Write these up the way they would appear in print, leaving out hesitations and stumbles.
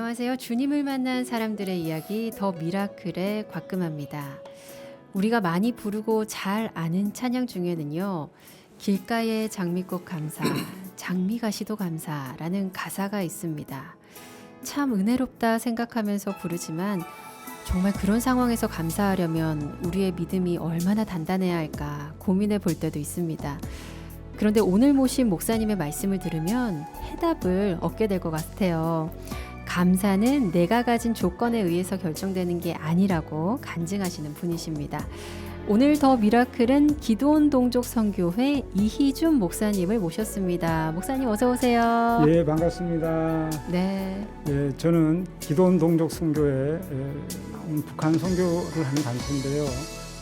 안녕하세요. 주님을 만난 사람들의 이야기 더 미라클의 곽금합니다. 우리가 많이 부르고 잘 아는 찬양 중에는요. 길가의 장미꽃 감사, 장미가시도 감사라는 가사가 있습니다. 참 은혜롭다 생각하면서 부르지만 정말 그런 상황에서 감사하려면 우리의 믿음이 얼마나 단단해야 할까 고민해 볼 때도 있습니다. 그런데 오늘 모신 목사님의 말씀을 들으면 해답을 얻게 될 것 같아요. 감사는 내가 가진 조건에 의해서 결정되는 게 아니라고 간증하시는 분이십니다. 오늘 더 미라클은 기도원 동족 선교회 이희준 목사님을 모셨습니다. 목사님 어서 오세요. 예, 반갑습니다. 네. 예, 저는 기도원 동족 선교회 북한 선교를 하는 단체인데요.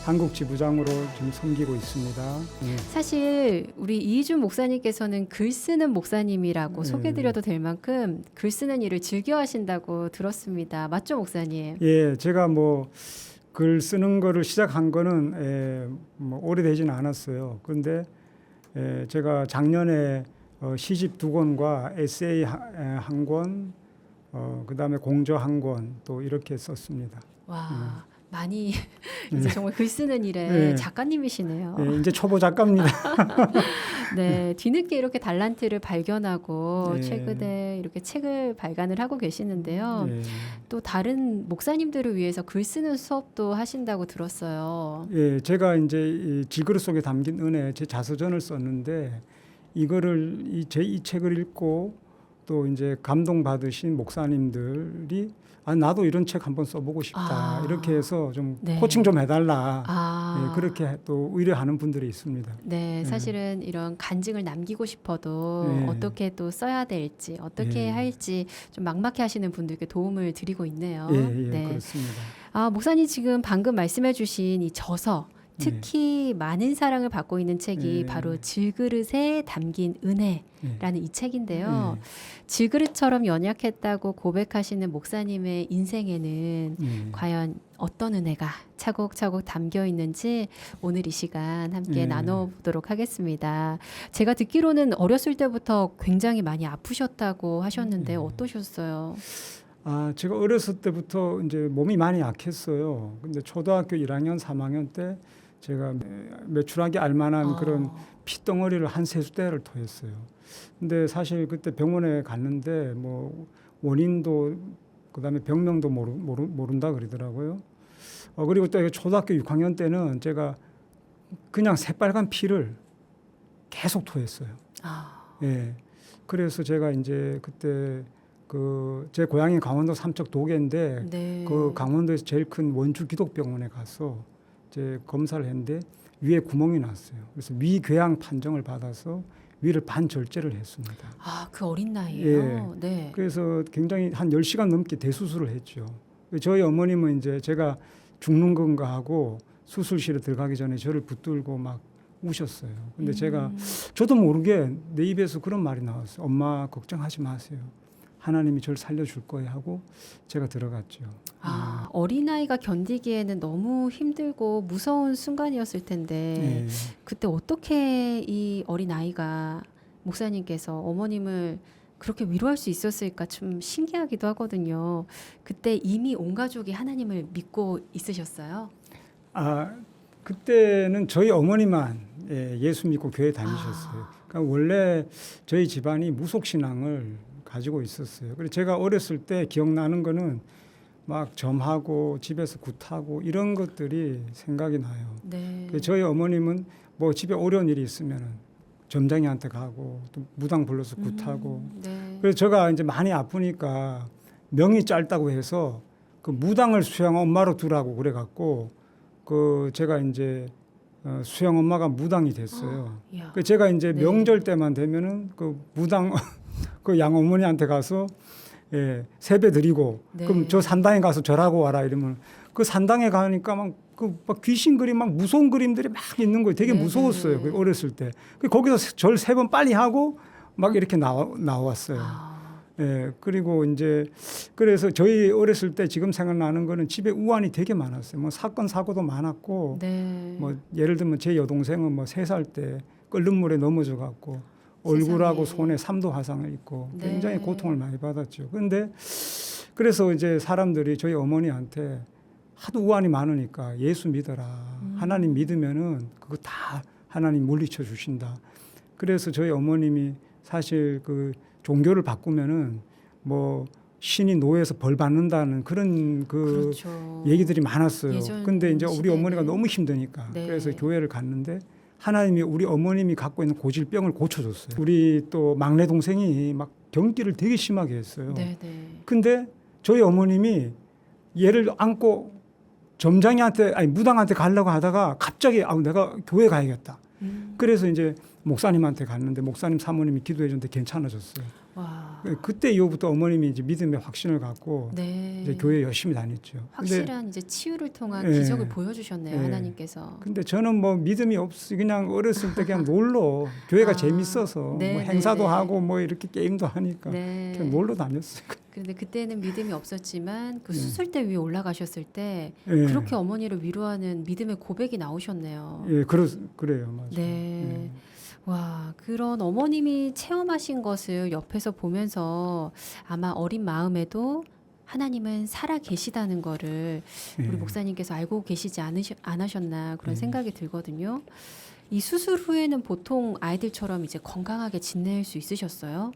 한국 지부장으로 지금 섬기고 있습니다. 예. 사실 우리 이희준 목사님께서는 글 쓰는 목사님이라고 소개드려도 될 만큼 글 쓰는 일을 즐겨 하신다고 들었습니다. 맞죠, 목사님? 예, 제가 글 쓰는 거를 시작한 거는 오래되지는 않았어요. 그런데 제가 작년에 시집 2권과 에세이 1권, 그다음에 공저 1권 또 이렇게 썼습니다. 와, 많이 이제 정말 글 쓰는 일에 네. 작가님이시네요. 예, 이제 초보 작가입니다. 네, 뒤늦게 이렇게 달란트를 발견하고 네. 최근에 이렇게 책을 발간을 하고 계시는데요. 예. 또 다른 목사님들을 위해서 글 쓰는 수업도 하신다고 들었어요. 예, 제가 이제 이 질그릇 속에 담긴 은혜 제 자서전을 썼는데 이거를 이 책을 읽고 또 이제 감동 받으신 목사님들이 나도 이런 책 한번 써보고 싶다 이렇게 해서 좀 네. 코칭 좀 해달라 예, 그렇게 또 의뢰하는 분들이 있습니다. 네, 사실은 이런 간증을 남기고 싶어도 네. 어떻게 또 써야 될지 어떻게 할지 좀 막막해 하시는 분들께 도움을 드리고 있네요. 예, 네. 그렇습니다. 목사님 지금 방금 말씀해 주신 이 저서 특히 많은 사랑을 받고 있는 책이 바로 질그릇에 담긴 은혜라는 이 책인데요. 질그릇처럼 연약했다고 고백하시는 목사님의 인생에는 과연 어떤 은혜가 차곡차곡 담겨 있는지 오늘 이 시간 함께 나눠보도록 하겠습니다. 제가 듣기로는 어렸을 때부터 굉장히 많이 아프셨다고 하셨는데 어떠셨어요? 제가 어렸을 때부터 이제 몸이 많이 약했어요. 근데 초등학교 1학년, 3학년 때 제가 매출하기 알만한 그런 핏덩어리를 한 세수대를 토했어요. 근데 사실 그때 병원에 갔는데 원인도 그다음에 병명도 모른다 그러더라고요. 그리고 또 초등학교 6학년 때는 제가 그냥 새빨간 피를 계속 토했어요. 예. 그래서 제가 이제 그때 제 고향이 강원도 삼척 도계인데 그 강원도에서 제일 큰 원주 기독병원에 가서 이제 검사를 했는데 위에 구멍이 났어요. 그래서 위궤양 판정을 받아서 위를 반절제를 했습니다. 그 어린 나이에요? 예. 네. 그래서 굉장히 한 10시간 넘게 대수술을 했죠. 저희 어머님은 이제 제가 죽는 건가 하고 수술실에 들어가기 전에 저를 붙들고 막 우셨어요. 근데 저도 모르게 내 입에서 그런 말이 나왔어요. 엄마 걱정하지 마세요. 하나님이 저를 살려줄 거예요 하고 제가 들어갔죠. 어린아이가 견디기에는 너무 힘들고 무서운 순간이었을 텐데 그때 어떻게 이 어린아이가 목사님께서 어머님을 그렇게 위로할 수 있었을까 좀 신기하기도 하거든요. 그때 이미 온 가족이 하나님을 믿고 있으셨어요? 그때는 저희 어머니만 예수 믿고 교회 다니셨어요. 그러니까 원래 저희 집안이 무속신앙을 가지고 있었어요. 그래서 제가 어렸을 때 기억나는 거는 막 점하고 집에서 굿하고 이런 것들이 생각이 나요. 그래서 저희 어머님은 집에 어려운 일이 있으면 점장이한테 가고 또 무당 불러서 굿하고 그래서 제가 이제 많이 아프니까 명이 짧다고 해서 그 무당을 수양 엄마로 두라고 그래갖고 제가 이제 수양 엄마가 무당이 됐어요. 그래서 제가 이제 명절 때만 되면은 그 무당 그 양어머니한테 가서 세배 드리고 그럼 저 산당에 가서 절하고 와라 이러면 그 산당에 가니까 막 귀신 그림 막 무서운 그림들이 막 있는 거예요. 되게 무서웠어요. 어렸을 때. 거기서 절 3번 빨리 하고 막 이렇게 나왔어요. 그리고 이제 그래서 저희 어렸을 때 지금 생각나는 거는 집에 우환이 되게 많았어요. 사건 사고도 많았고 예를 들면 제 여동생은 3살 때 끓는 물에 넘어져 갖고 얼굴하고 손에 3도 화상을 입고 굉장히 고통을 많이 받았죠. 그런데 그래서 이제 사람들이 저희 어머니한테 하도 우환이 많으니까 예수 믿어라. 하나님 믿으면은 그거 다 하나님 물리쳐 주신다. 그래서 저희 어머님이 사실 그 종교를 바꾸면은 뭐 신이 노예에서 벌 받는다는 그런 그 그렇죠. 얘기들이 많았어요. 예전 근데 이제 우리 시대는. 어머니가 너무 힘드니까 네. 그래서 교회를 갔는데 하나님이 우리 어머님이 갖고 있는 고질병을 고쳐줬어요. 우리 또 막내 동생이 막 경기를 되게 심하게 했어요. 네네. 근데 저희 어머님이 얘를 안고 점장한테 아니 무당한테 가려고 하다가 갑자기 내가 교회 가야겠다. 그래서 이제 목사님한테 갔는데 목사님 사모님이 기도해 줬는데 괜찮아졌어요. 와. 그때 이후부터 어머님이 이제 믿음의 확신을 갖고 네. 이제 교회 열심히 다녔죠. 확실한 이제 치유를 통한 예. 기적을 보여주셨네요. 예. 하나님께서. 근데 저는 뭐 믿음이 없이 그냥 어렸을 때 그냥 놀러 교회가 재밌어서 네, 뭐 네, 행사도 네. 하고 뭐 이렇게 게임도 하니까 네. 그냥 놀러 다녔어요. 그런데 그때는 믿음이 없었지만 그 네. 수술대 위에 올라가셨을 때 예. 그렇게 어머니를 위로하는 믿음의 고백이 나오셨네요. 예, 그래요, 맞아요. 네. 와, 그런 어머님이 체험하신 것을 옆에서 보면서 아마 어린 마음에도 하나님은 살아 계시다는 거를 예. 우리 목사님께서 알고 계시지 않으셨나 그런 예. 생각이 들거든요. 이 수술 후에는 보통 아이들처럼 이제 건강하게 지낼 수 있으셨어요?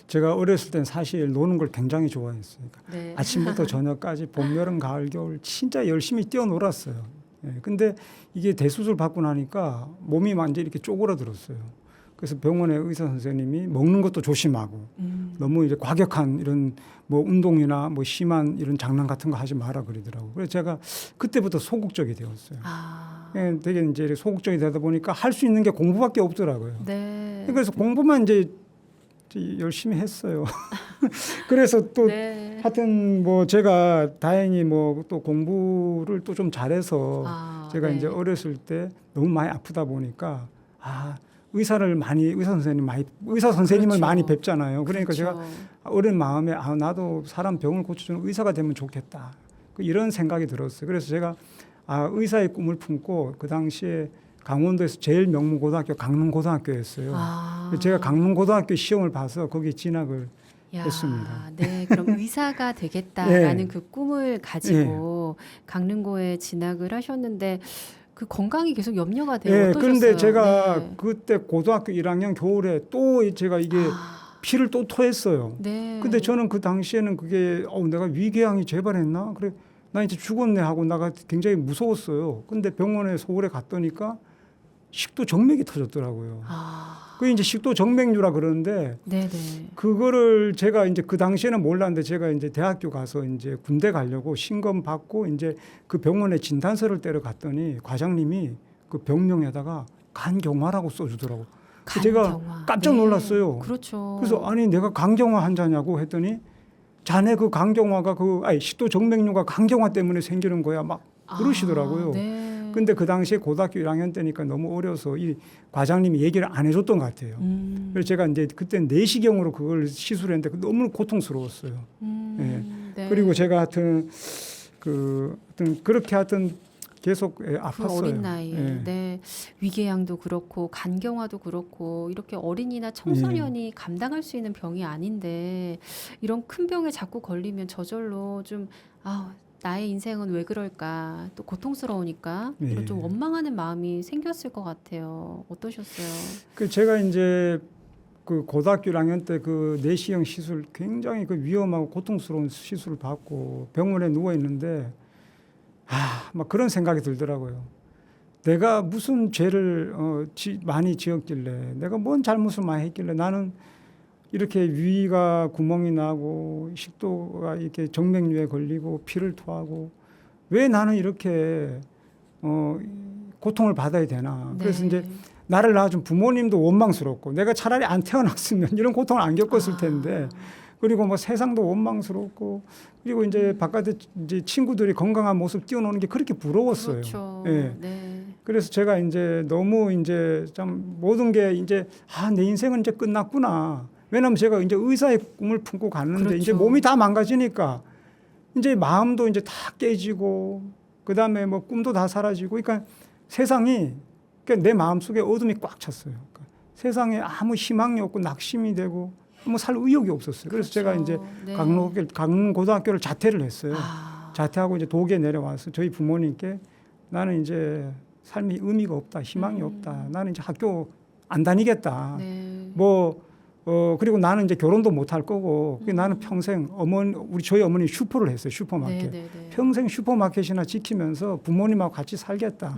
제가 어렸을 땐 사실 노는 걸 굉장히 좋아했어요. 네. 아침부터 저녁까지 봄, 여름, 가을, 겨울 진짜 열심히 뛰어놀았어요. 예, 근데 이게 대수술 받고 나니까 몸이 완전히 이렇게 쪼그라들었어요. 그래서 병원의 의사 선생님이 먹는 것도 조심하고 너무 이제 과격한 이런 뭐 운동이나 뭐 심한 이런 장난 같은 거 하지 마라 그러더라고요. 그래서 제가 그때부터 소극적이 되었어요. 아, 예, 되게 이제 소극적이 되다 보니까 할 수 있는 게 공부밖에 없더라고요. 네. 그래서 공부만 이제 열심히 했어요. 그래서 또 네. 하여튼 뭐 제가 다행히 뭐 또 공부를 또 좀 잘해서 제가 네. 이제 어렸을 때 너무 많이 아프다 보니까 의사 선생님을 그렇죠. 많이 뵙잖아요. 그러니까 그렇죠. 제가 어린 마음에 나도 사람 병을 고쳐주는 의사가 되면 좋겠다. 이런 생각이 들었어요. 그래서 제가 의사의 꿈을 품고 그 당시에 강원도에서 제일 명문 고등학교 강릉고등학교였어요. 제가 강릉고등학교 시험을 봐서 거기에 진학을 했습니다. 네, 그럼 의사가 되겠다라는 예. 그 꿈을 가지고 강릉고에 진학을 하셨는데 그 건강이 계속 염려가 돼요. 예, 어떠셨어요? 그런데 제가 네. 그때 고등학교 1학년 겨울에 또 제가 이게 피를 또 토했어요. 네. 근데 저는 그 당시에는 그게 내가 위궤양이 재발했나? 그래 나 이제 죽었네 하고 나가 굉장히 무서웠어요. 근데 병원에 서울에 갔더니까 식도 정맥이 터졌더라고요. 그게 이제 식도 정맥류라 그러는데 네네. 그거를 제가 이제 그 당시에는 몰랐는데 제가 이제 대학교 가서 이제 군대 가려고 신검 받고 이제 그 병원에 진단서를 떼러 갔더니 과장님이 그 병명에다가 간경화라고 써주더라고. 제가 간경화. 깜짝 놀랐어요. 그렇죠. 그래서 아니 내가 간경화 환자냐고 했더니 자네 그 간경화가 식도 정맥류가 간경화 때문에 생기는 거야 막 그러시더라고요. 네. 근데 그 당시에 고등학교 1학년 때니까 너무 어려서 이 과장님이 얘기를 안 해줬던 것 같아요. 그래서 제가 이제 그때 내시경으로 그걸 시술했는데 너무 고통스러웠어요. 예. 네. 그리고 제가 하여튼 그렇게 하여튼 계속 그 아팠어요. 어린 나이에 예. 네. 위궤양도 그렇고 간경화도 그렇고 이렇게 어린이나 청소년이 감당할 수 있는 병이 아닌데 이런 큰 병에 자꾸 걸리면 저절로 좀 나의 인생은 왜 그럴까 또 고통스러우니까 이런 좀 원망하는 마음이 생겼을 것 같아요. 어떠셨어요? 제가 이제 그 고등학교 1학년 때 그 내시경 시술 굉장히 그 위험하고 고통스러운 시술을 받고 병원에 누워 있는데 막 그런 생각이 들더라고요. 내가 무슨 죄를 많이 지었길래 내가 뭔 잘못을 많이 했길래 나는 이렇게 위가 구멍이 나고 식도가 이렇게 정맥류에 걸리고 피를 토하고 왜 나는 이렇게 고통을 받아야 되나. 네. 그래서 이제 나를 낳아준 부모님도 원망스럽고 내가 차라리 안 태어났으면 이런 고통을 안 겪었을 텐데 그리고 뭐 세상도 원망스럽고 그리고 이제 바깥에 이제 친구들이 건강한 모습 뛰어노는 게 그렇게 부러웠어요. 그렇죠. 예. 네. 그래서 제가 이제 너무 이제 참 모든 게 이제 내 인생은 이제 끝났구나. 왜냐하면 제가 이제 의사의 꿈을 품고 갔는데 그렇죠. 이제 몸이 다 망가지니까 이제 마음도 이제 다 깨지고 그다음에 뭐 꿈도 다 사라지고 그러니까 세상이 그러니까 내 마음 속에 어둠이 꽉 찼어요. 그러니까 세상에 아무 희망이 없고 낙심이 되고 뭐 살 의욕이 없었어요. 그래서 제가 이제 네. 강릉고등학교를 자퇴를 했어요. 아, 자퇴하고 이제 도계에 내려와서 저희 부모님께 나는 이제 삶이 의미가 없다, 희망이 없다. 나는 이제 학교 안 다니겠다. 네. 그리고 나는 이제 결혼도 못 할 거고, 나는 평생 저희 어머니 슈퍼를 했어요. 슈퍼마켓. 네. 평생 슈퍼마켓이나 지키면서 부모님하고 같이 살겠다.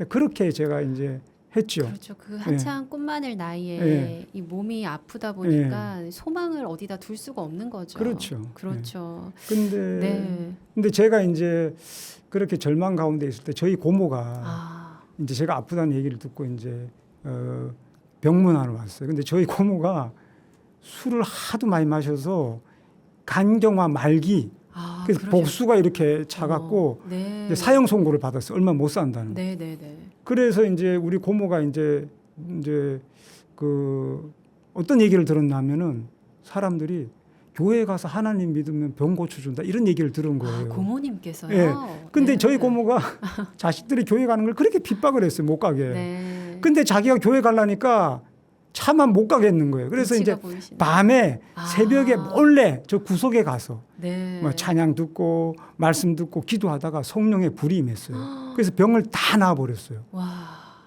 그렇게 제가 이제 했죠. 그렇죠. 그 한창 꿈마늘 나이에 예. 이 몸이 아프다 보니까 소망을 어디다 둘 수가 없는 거죠. 그렇죠. 그렇죠. 근데 네. 제가 이제 그렇게 절망 가운데 있을 때 저희 고모가 아, 이제 제가 아프다는 얘기를 듣고 이제 병문안을 왔어요. 근데 저희 고모가 술을 하도 많이 마셔서 간경화 말기, 그래서 그러셨- 복수가 이렇게 차갖고 네. 이제 사형 선고를 받았어요. 얼마 못 산다는. 네. 그래서 이제 우리 고모가 이제 그 어떤 얘기를 들었냐면은 사람들이 교회에 가서 하나님 믿으면 병 고쳐준다 이런 얘기를 들은 거예요. 고모님께서요. 예. 근데 네. 저희 고모가 자식들이 교회 가는 걸 그렇게 핍박을 했어요. 못 가게. 네. 근데 자기가 교회 가려니까 차마 못 가겠는 거예요. 그래서 눈치가 이제 보이시네. 밤에 아. 새벽에 몰래 저 구석에 가서 네. 뭐 찬양 듣고 말씀 듣고 기도하다가 성령의 불이 임했어요. 그래서 병을 다 나아버렸어요. 와.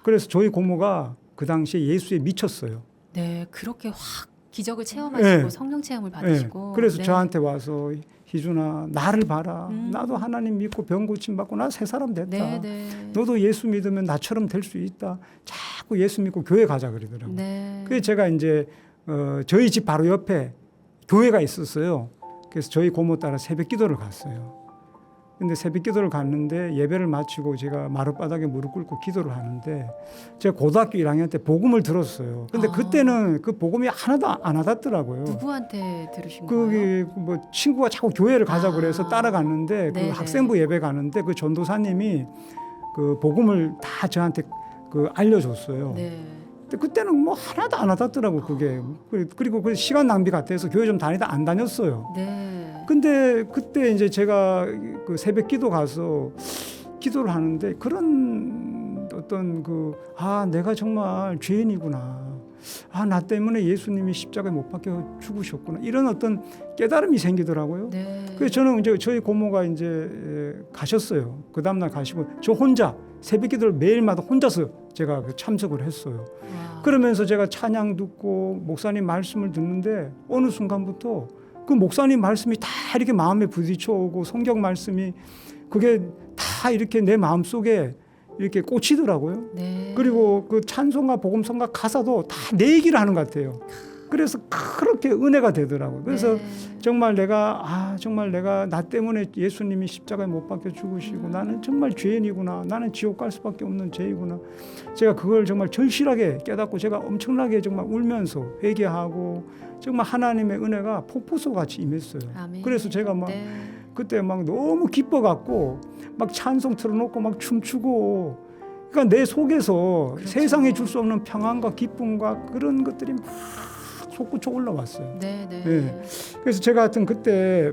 그래서 저희 고모가 그 당시에 예수에 미쳤어요. 네, 그렇게 확 기적을 체험하시고 네. 성령 체험을 예. 받으시고. 그래서 네. 저한테 와서 희준아 나를 봐라. 나도 하나님 믿고 병 고침 받고 나 새 사람 됐다. 네. 너도 예수 믿으면 나처럼 될 수 있다. 자꾸 예수 믿고 교회 가자 그러더라고요. 네. 그래서 제가 이제 저희 집 바로 옆에 교회가 있었어요. 그래서 저희 고모 따라 새벽 기도를 갔어요. 근데 새벽 기도를 갔는데 예배를 마치고 제가 마룻바닥에 무릎 꿇고 기도를 하는데 제가 고등학교 1학년 때 복음을 들었어요. 근데 그때는 그 복음이 하나도 안 와닿더라고요. 누구한테 들으신 거예요? 그게 뭐 친구가 자꾸 교회를 가자 그래서 따라갔는데 그 네네. 학생부 예배 가는데 그 전도사님이 그 복음을 다 저한테 그 알려줬어요. 네. 근데 그때는 뭐 하나도 안 와닿더라고 그게. 그리고 그 시간 낭비 같아서 교회 좀 다니다 안 다녔어요. 네. 근데 그때 이제 제가 그 새벽 기도 가서 기도를 하는데 그런 어떤 내가 정말 죄인이구나. 나 때문에 예수님이 십자가에 못 박혀 죽으셨구나. 이런 어떤 깨달음이 생기더라고요. 네. 그래서 저는 이제 저희 고모가 이제 가셨어요. 그 다음날 가시고 저 혼자 새벽 기도를 매일마다 혼자서 제가 참석을 했어요. 와. 그러면서 제가 찬양 듣고 목사님 말씀을 듣는데 어느 순간부터 그 목사님 말씀이 다 이렇게 마음에 부딪혀 오고 성경 말씀이 그게 다 이렇게 내 마음속에 이렇게 꽂히더라고요. 네. 그리고 그 찬송가 복음성가 가사도 다 내 얘기를 하는 것 같아요. 그래서 그렇게 은혜가 되더라고요. 그래서 네. 정말 내가 나 때문에 예수님이 십자가에 못 박혀 죽으시고 나는 정말 죄인이구나. 나는 지옥 갈 수밖에 없는 죄이구나. 제가 그걸 정말 절실하게 깨닫고 제가 엄청나게 정말 울면서 회개하고 정말 하나님의 은혜가 폭포수 같이 임했어요. 아멘. 그래서 제가 막 네. 그때 막 너무 기뻐갖고 막 찬송 틀어놓고 막 춤추고 그러니까 내 속에서 그렇죠. 세상에 줄 수 없는 평안과 기쁨과 그런 것들이 막 솟구쳐 올라왔어요. 네. 예. 그래서 제가 하여튼 그때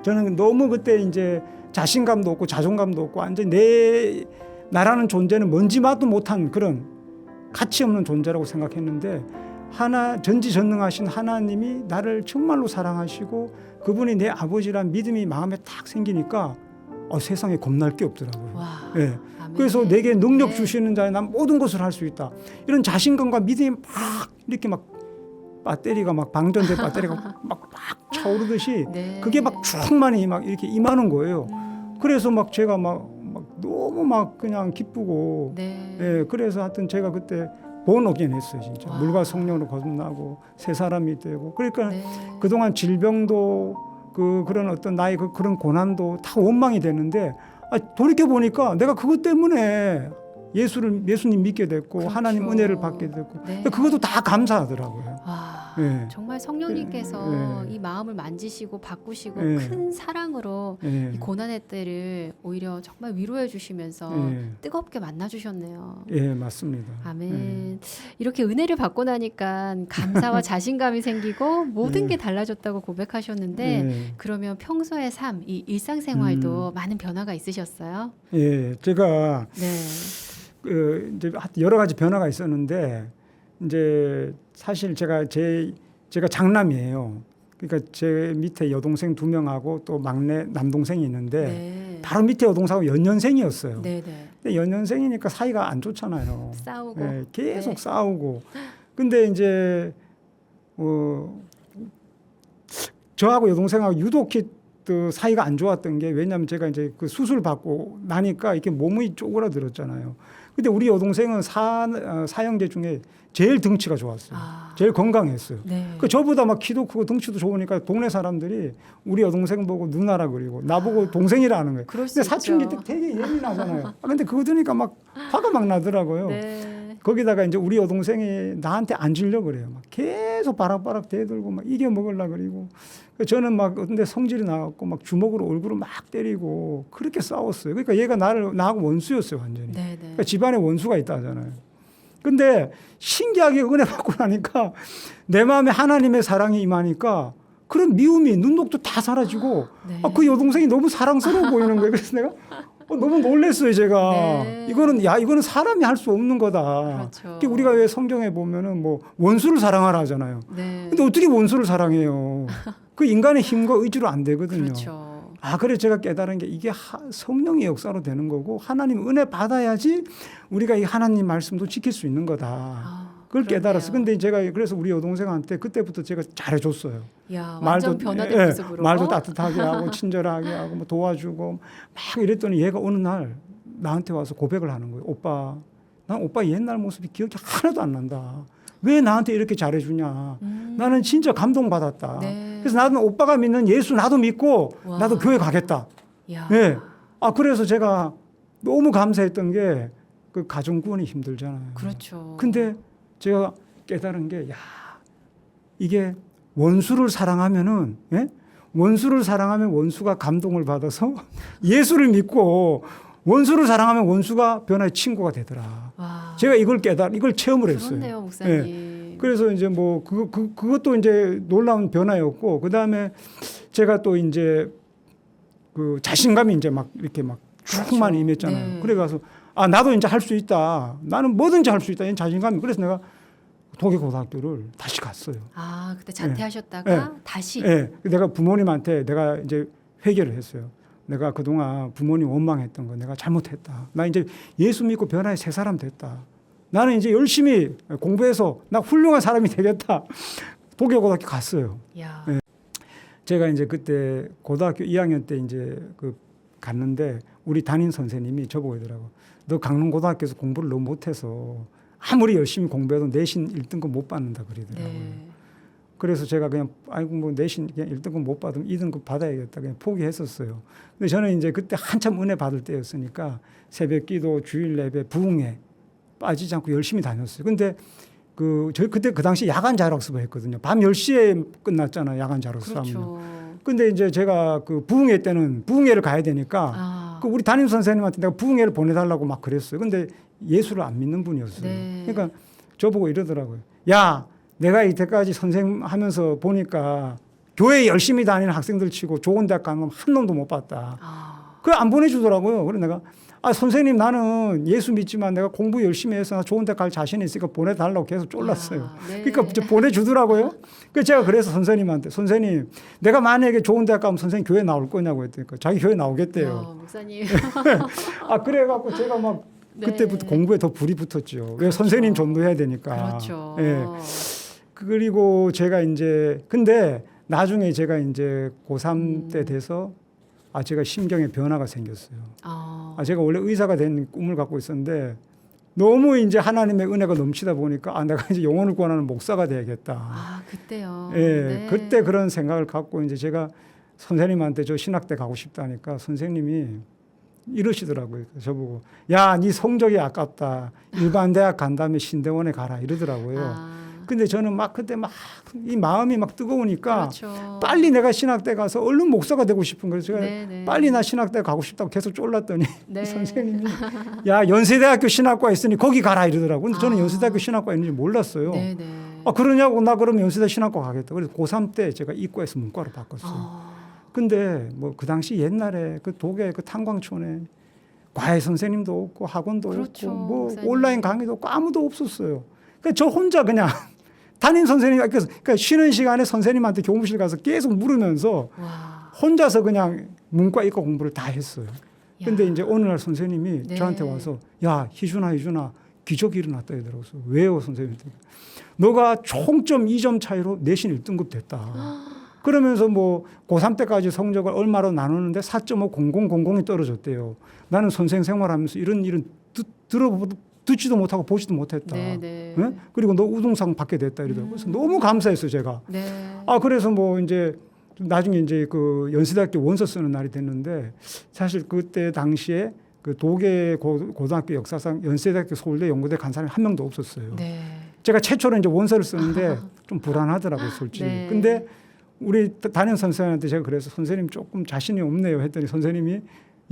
저는 너무 그때 이제 자신감도 없고 자존감도 없고 완전 나라는 존재는 먼지마도 못한 그런 가치 없는 존재라고 생각했는데 전지전능하신 하나님이 나를 정말로 사랑하시고 그분이 내 아버지란 믿음이 마음에 딱 생기니까 세상에 겁날 게 없더라고요. 와. 예. 아멘. 그래서 내게 능력 네. 주시는 자에 난 모든 것을 할 수 있다. 이런 자신감과 믿음이 막 이렇게 막 배터리가 막 방전된 배터리가 막 차오르듯이 네. 그게 막 충만히 막 이렇게 임하는 거예요. 그래서 막 제가 막 너무 막 그냥 기쁘고 네. 예, 그래서 하여튼 제가 그때 본 어게인 했어요, 진짜. 와. 물과 성령으로 거듭나고 새 사람이 되고. 그러니까 네. 그동안 질병도 그런 어떤 나의 그런 고난도 다 원망이 되는데 돌이켜 보니까 내가 그것 때문에 예수님 믿게 됐고 그렇죠. 하나님 은혜를 받게 됐고 네. 그것도 다 감사하더라고요. 와. 예. 정말 성령님께서 예. 이 마음을 만지시고 바꾸시고 예. 큰 사랑으로 예. 이 고난의 때를 오히려 정말 위로해 주시면서 예. 뜨겁게 만나 주셨네요. 예, 맞습니다. 아멘. 이렇게 은혜를 받고 나니까 감사와 자신감이 생기고 모든 게 달라졌다고 고백하셨는데 예. 그러면 평소의 삶, 이 일상생활도 많은 변화가 있으셨어요? 예, 제가 네. 이제 여러 가지 변화가 있었는데 이제 사실 제가 제 제가 장남이에요. 그러니까 제 밑에 여동생 2명하고 또 막내 남동생이 있는데 네. 바로 밑에 여동생하고 연년생이었어요. 네, 네. 근데 연년생이니까 사이가 안 좋잖아요. 싸우고. 예, 계속 네. 싸우고. 근데 이제 저하고 여동생하고 유독히 또 사이가 안 좋았던 게 왜냐하면 제가 이제 그 수술 받고 나니까 이렇게 몸이 쪼그라들었잖아요. 근데 우리 여동생은 사형제 중에 제일 덩치가 좋았어요. 아. 제일 건강했어요. 네. 그 저보다 막 키도 크고 덩치도 좋으니까 동네 사람들이 우리 여동생 보고 누나라 그리고 나보고 동생이라는 거예요. 그럴 수 근데 사춘기 있죠. 때 되게 예민하잖아요. 근데 그거 들으니까 막 화가 막 나더라고요. 네. 거기다가 이제 우리 여동생이 나한테 앉으려고 그래요. 막 계속 바락바락 대들고 막 이겨 먹으려고 그리고 저는 막 근데 성질이 나갖고 막 주먹으로 얼굴을 막 때리고 그렇게 싸웠어요. 그러니까 얘가 나하고 원수였어요, 완전히. 네, 네. 그러니까 집안에 원수가 있다 하잖아요. 근데 신기하게 은혜 받고 나니까 내 마음에 하나님의 사랑이 임하니까 그런 미움이 눈독도 다 사라지고 네. 그 여동생이 너무 사랑스러워 보이는 거예요. 그래서 내가 너무 놀랐어요, 제가. 네. 이거는 사람이 할 수 없는 거다. 그렇죠. 그러니까 우리가 왜 성경에 보면은 뭐 원수를 사랑하라 하잖아요. 네. 근데 어떻게 원수를 사랑해요? 그 인간의 힘과 의지로 안 되거든요. 그렇죠. 그래서 제가 깨달은 게 이게 성령의 역사로 되는 거고 하나님 은혜 받아야지 우리가 이 하나님 말씀도 지킬 수 있는 거다. 그걸 그러네요. 깨달았어. 근데 제가 그래서 우리 여동생한테 그때부터 제가 잘해줬어요. 야, 완전 변화된 모습으로. 말도 따뜻하게 하고 친절하게 하고 뭐 도와주고 막 이랬더니 얘가 어느 날 나한테 와서 고백을 하는 거예요. 오빠, 난 오빠 옛날 모습이 기억이 하나도 안 난다. 왜 나한테 이렇게 잘해주냐. 나는 진짜 감동받았다. 네. 그래서 나는 오빠가 믿는 예수 나도 믿고 와. 나도 교회 가겠다. 야. 네. 그래서 제가 너무 감사했던 게 그 가정구원이 힘들잖아요. 그렇죠. 근데 제가 깨달은 게 이게 원수를 사랑하면은 원수를 사랑하면 원수가 감동을 받아서 예수를 믿고 원수를 사랑하면 원수가 변화의 친구가 되더라. 와. 제가 이걸 체험을 했어요. 그렇네요, 목사님. 그래서 이제 뭐 그것도 이제 놀라운 변화였고 그다음에 제가 또 이제 그 자신감이 이제 막 이렇게 막 충만히 임했잖아요. 네. 그래 가서 나도 이제 할 수 있다. 나는 뭐든지 할 수 있다. 이 자신감이. 그래서 내가 도계고등학교를 다시 갔어요. 그때 자퇴하셨다가 다시. 내가 부모님한테 내가 이제 회개를 했어요. 내가 그동안 부모님 원망했던 거 내가 잘못했다. 나 이제 예수 믿고 변화의 새 사람 됐다. 나는 이제 열심히 공부해서 나 훌륭한 사람이 되겠다. 도계고등학교 갔어요. 야. 제가 이제 그때 고등학교 2학년 때 이제 갔는데 우리 담임 선생님이 저보고 그러더라고. 너 강릉고등학교에서 공부를 너무 못해서 아무리 열심히 공부해도 내신 1등급 못 받는다 그러더라고요. 네. 그래서 제가 그냥 뭐 내신 그냥 1등급 못 받으면 2등급 받아야겠다 그냥 포기했었어요. 근데 저는 이제 그때 한참 은혜 받을 때였으니까 새벽기도 주일 예배 부흥회 빠지지 않고 열심히 다녔어요. 근데 그때 그 당시 야간 자율학습을 했거든요. 밤 10시에 끝났잖아요. 야간 자율학습 하면. 그렇죠. 근데 이제 제가 그 부흥회 때는 부흥회를 가야 되니까 그 우리 담임 선생님한테 내가 부흥회를 보내달라고 막 그랬어요. 근데 예수를 안 믿는 분이었어요. 네. 그러니까 저보고 이러더라고요. 야, 내가 이때까지 선생님 하면서 보니까 교회 열심히 다니는 학생들 치고 좋은 대학 가는 놈 한 놈도 못 봤다. 그걸 안 보내주더라고요. 그래서 내가 선생님 나는 예수 믿지만 내가 공부 열심히 해서 나 좋은 데 갈 자신이 있으니까 보내달라고 계속 쫄랐어요. 네. 그러니까 이제 보내주더라고요. 그래서 제가 그래서 선생님한테 선생님 내가 만약에 좋은 대학 가면 선생님 교회 나올 거냐고 했더니 자기 교회 나오겠대요. 목사님. 그래갖고 제가 막 그때부터 공부에 더 불이 붙었죠. 왜 그렇죠. 선생님 전도해야 되니까. 그렇죠. 예. 그리고 제가 이제 근데 나중에 제가 이제 고3 때 돼서 제가 심경에 변화가 생겼어요. 제가 원래 의사가 된 꿈을 갖고 있었는데 너무 이제 하나님의 은혜가 넘치다 보니까 내가 이제 영혼을 구원하는 목사가 돼야겠다. 그때요. 예, 네. 그때 그런 생각을 갖고 이제 제가 선생님한테 저 신학대 가고 싶다니까 선생님이 이러시더라고요. 저보고 야, 네 성적이 아깝다. 일반 대학 간 다음에 신대원에 가라 이러더라고요. 근데 저는 막 그때 막 이 마음이 막 뜨거우니까 그렇죠. 빨리 내가 신학대 가서 얼른 목사가 되고 싶은 거예요. 제가 네네. 빨리 나 신학대 가고 싶다고 계속 쫄랐더니 네. 선생님이 야, 연세대학교 신학과 있으니 거기 가라 이러더라고요. 근데 저는 연세대학교 신학과 있는지 몰랐어요. 네네. 그러냐고 나 그러면 연세대 신학과 가겠다. 그래서 고3 때 제가 이과에서 문과로 바꿨어요. 근데 뭐 그 당시 옛날에 그 독일 그 탄광촌에 과외 선생님도 없고 학원도 그렇죠, 없고 뭐 목사님. 온라인 강의도 없고 아무도 없었어요. 그러니까 저 혼자 그냥 담임 선생님이 그러니까 쉬는 시간에 선생님한테 교무실 가서 계속 물으면서 와. 혼자서 그냥 문과 이과 공부를 다 했어요. 근데 야. 이제 어느 날 선생님이 네. 저한테 와서 야, 희준아 기적이 일어났다 이러더라고요. 왜요, 선생님? 너가 총점 2점 차이로 내신 1등급 됐다. 그러면서 뭐 고3 때까지 성적을 얼마로 나누는데 4.50000이 떨어졌대요. 나는 선생 생활하면서 이런 일은 듣지도 못하고 보지도 못했다. 네네. 네? 그리고 너 우등상 받게 됐다 이러더라고요. 그래서 너무 감사했어요, 제가. 네. 그래서 뭐 이제 나중에 이제 그 연세대학교 원서 쓰는 날이 됐는데 사실 그때 당시에 그 도계 고등학교 역사상 연세대학교 서울대 연구대 간 사람이 한 명도 없었어요. 네. 제가 최초로 이제 원서를 쓰는데 좀 불안하더라고요, 솔직히. 네. 근데 우리 담임 선생님한테 제가 그래서 선생님 조금 자신이 없네요 했더니 선생님이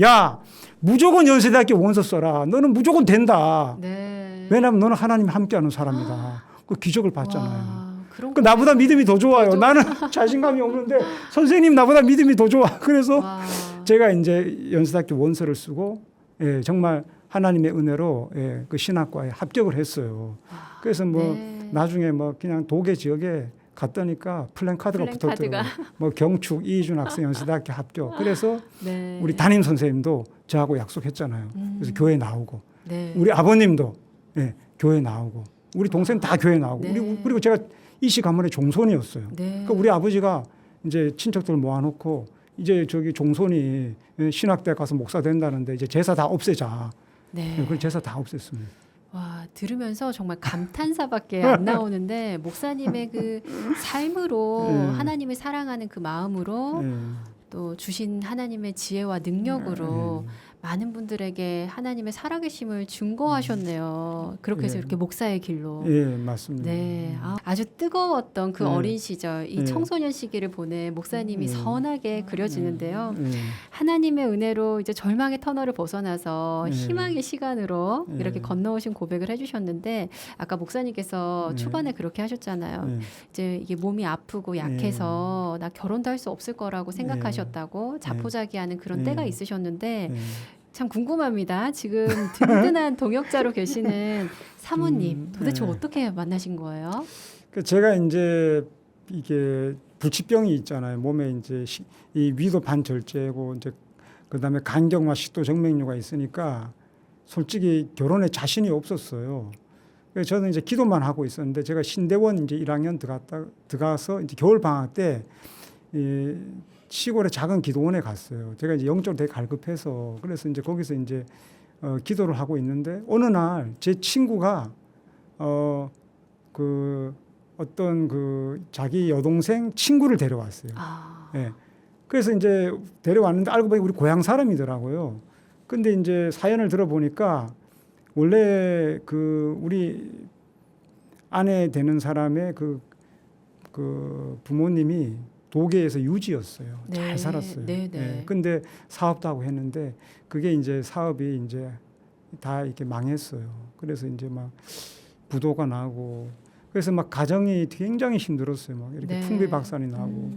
야, 무조건 연세대학교 원서 써라. 너는 무조건 된다. 네. 왜냐하면 너는 하나님이 함께하는 사람이다. 그 기적을 봤잖아요. 와, 그런 그 나보다 믿음이 더 좋아요. 더 나는 자신감이 없는데 선생님 나보다 믿음이 더 좋아. 그래서 와. 제가 이제 연세대학교 원서를 쓰고 예, 정말 하나님의 은혜로 예, 그 신학과에 합격을 했어요. 그래서 뭐 네. 나중에 뭐 그냥 도계 지역에 갔더니까 플랜카드가 플랜카드가. 붙었더라고요. 뭐 경축 이희준 학생 연세대학교 합격. 그래서 네. 우리 담임 선생님도 저하고 약속했잖아요. 그래서 교회 나오고 네. 우리 아버님도 예, 교회 나오고 우리 동생 다 교회 나오고 네. 그리고 제가 이시 가문의 종손이었어요. 네. 그러니까 우리 아버지가 이제 친척들 모아놓고 이제 저기 종손이 신학대 가서 목사 된다는데 이제 제사 다 없애자. 네. 그 제사 다 없앴습니다. 와, 들으면서 정말 감탄사밖에 안 나오는데 목사님의 그 삶으로 네. 하나님을 사랑하는 그 마음으로 예. 또 주신 하나님의 지혜와 능력으로 많은 분들에게 하나님의 살아계심을 증거하셨네요. 그렇게 해서 예. 이렇게 목사의 길로. 예, 맞습니다. 네, 아주 뜨거웠던 그 네. 어린 시절, 이 네. 청소년 시기를 보낸 목사님이 선하게 그려지는데요. 예. 하나님의 은혜로 이제 절망의 터널을 벗어나서 네. 희망의 시간으로 네. 이렇게 건너오신 고백을 해주셨는데 아까 목사님께서 네. 초반에 그렇게 하셨잖아요. 예. 이제 이게 몸이 아프고 약해서 나 결혼도 할 수 없을 거라고 생각하셨다고 자포자기하는 그런 네. 때가 있으셨는데 예. 참 궁금합니다. 지금 든든한 동역자로 계시는 사모님 도대체 네. 어떻게 만나신 거예요? 그 제가 이제 이게 불치병이 있잖아요. 몸에 이제 이 위도 반절제고 이제 그다음에 간경화 식도 정맥류가 있으니까 솔직히 결혼에 자신이 없었어요. 그래서 저는 이제 기도만 하고 있었는데 제가 신대원 이제 1학년 들어가서 이제 겨울 방학 때 이 시골의 작은 기도원에 갔어요. 제가 이제 영적으로 되게 갈급해서 그래서 이제 거기서 이제 기도를 하고 있는데 어느 날 제 친구가 그 어떤 그 자기 여동생 친구를 데려왔어요. 예. 그래서 이제 데려왔는데 알고 보니 우리 고향 사람이더라고요. 근데 이제 사연을 들어보니까 원래 그 우리 아내 되는 사람의 그 부모님이 도계에서 유지였어요. 네. 잘 살았어요. 네, 네. 예. 근데 사업도 하고 했는데 그게 이제 사업이 이제 다 이렇게 망했어요. 그래서 이제 막 부도가 나고 그래서 막 가정이 굉장히 힘들었어요. 막 이렇게 네. 풍비박산이 나고.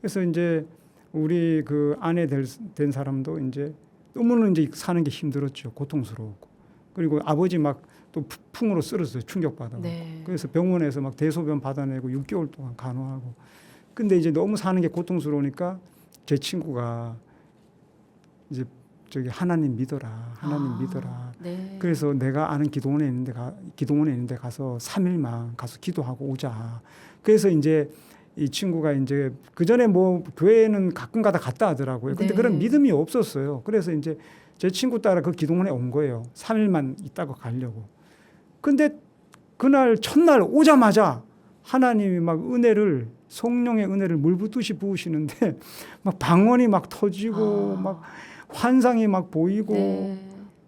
그래서 이제 우리 그 아내 된 사람도 이제 너무는 이제 사는 게 힘들었죠. 고통스러웠고. 그리고 아버지 막 또 풍으로 쓰러졌어요. 충격받아서. 네. 그래서 병원에서 막 대소변 받아내고 6개월 동안 간호하고. 근데 이제 너무 사는 게 고통스러우니까 제 친구가 이제 저기 하나님 믿어라. 하나님 믿어라. 네. 그래서 내가 아는 기도원에 있는데 가서 3일만 가서 기도하고 오자. 그래서 이제 이 친구가 이제 그 전에 뭐 교회는 가끔가다 갔다 하더라고요. 근데 네. 그런 믿음이 없었어요. 그래서 이제 제 친구 따라 그 기도원에 온 거예요. 3일만 있다가 가려고. 근데 그날 첫날 오자마자 하나님이 막 성령의 은혜를 물붓듯이 부으시는데 막 방언이 막 터지고 막 환상이 막 보이고 네.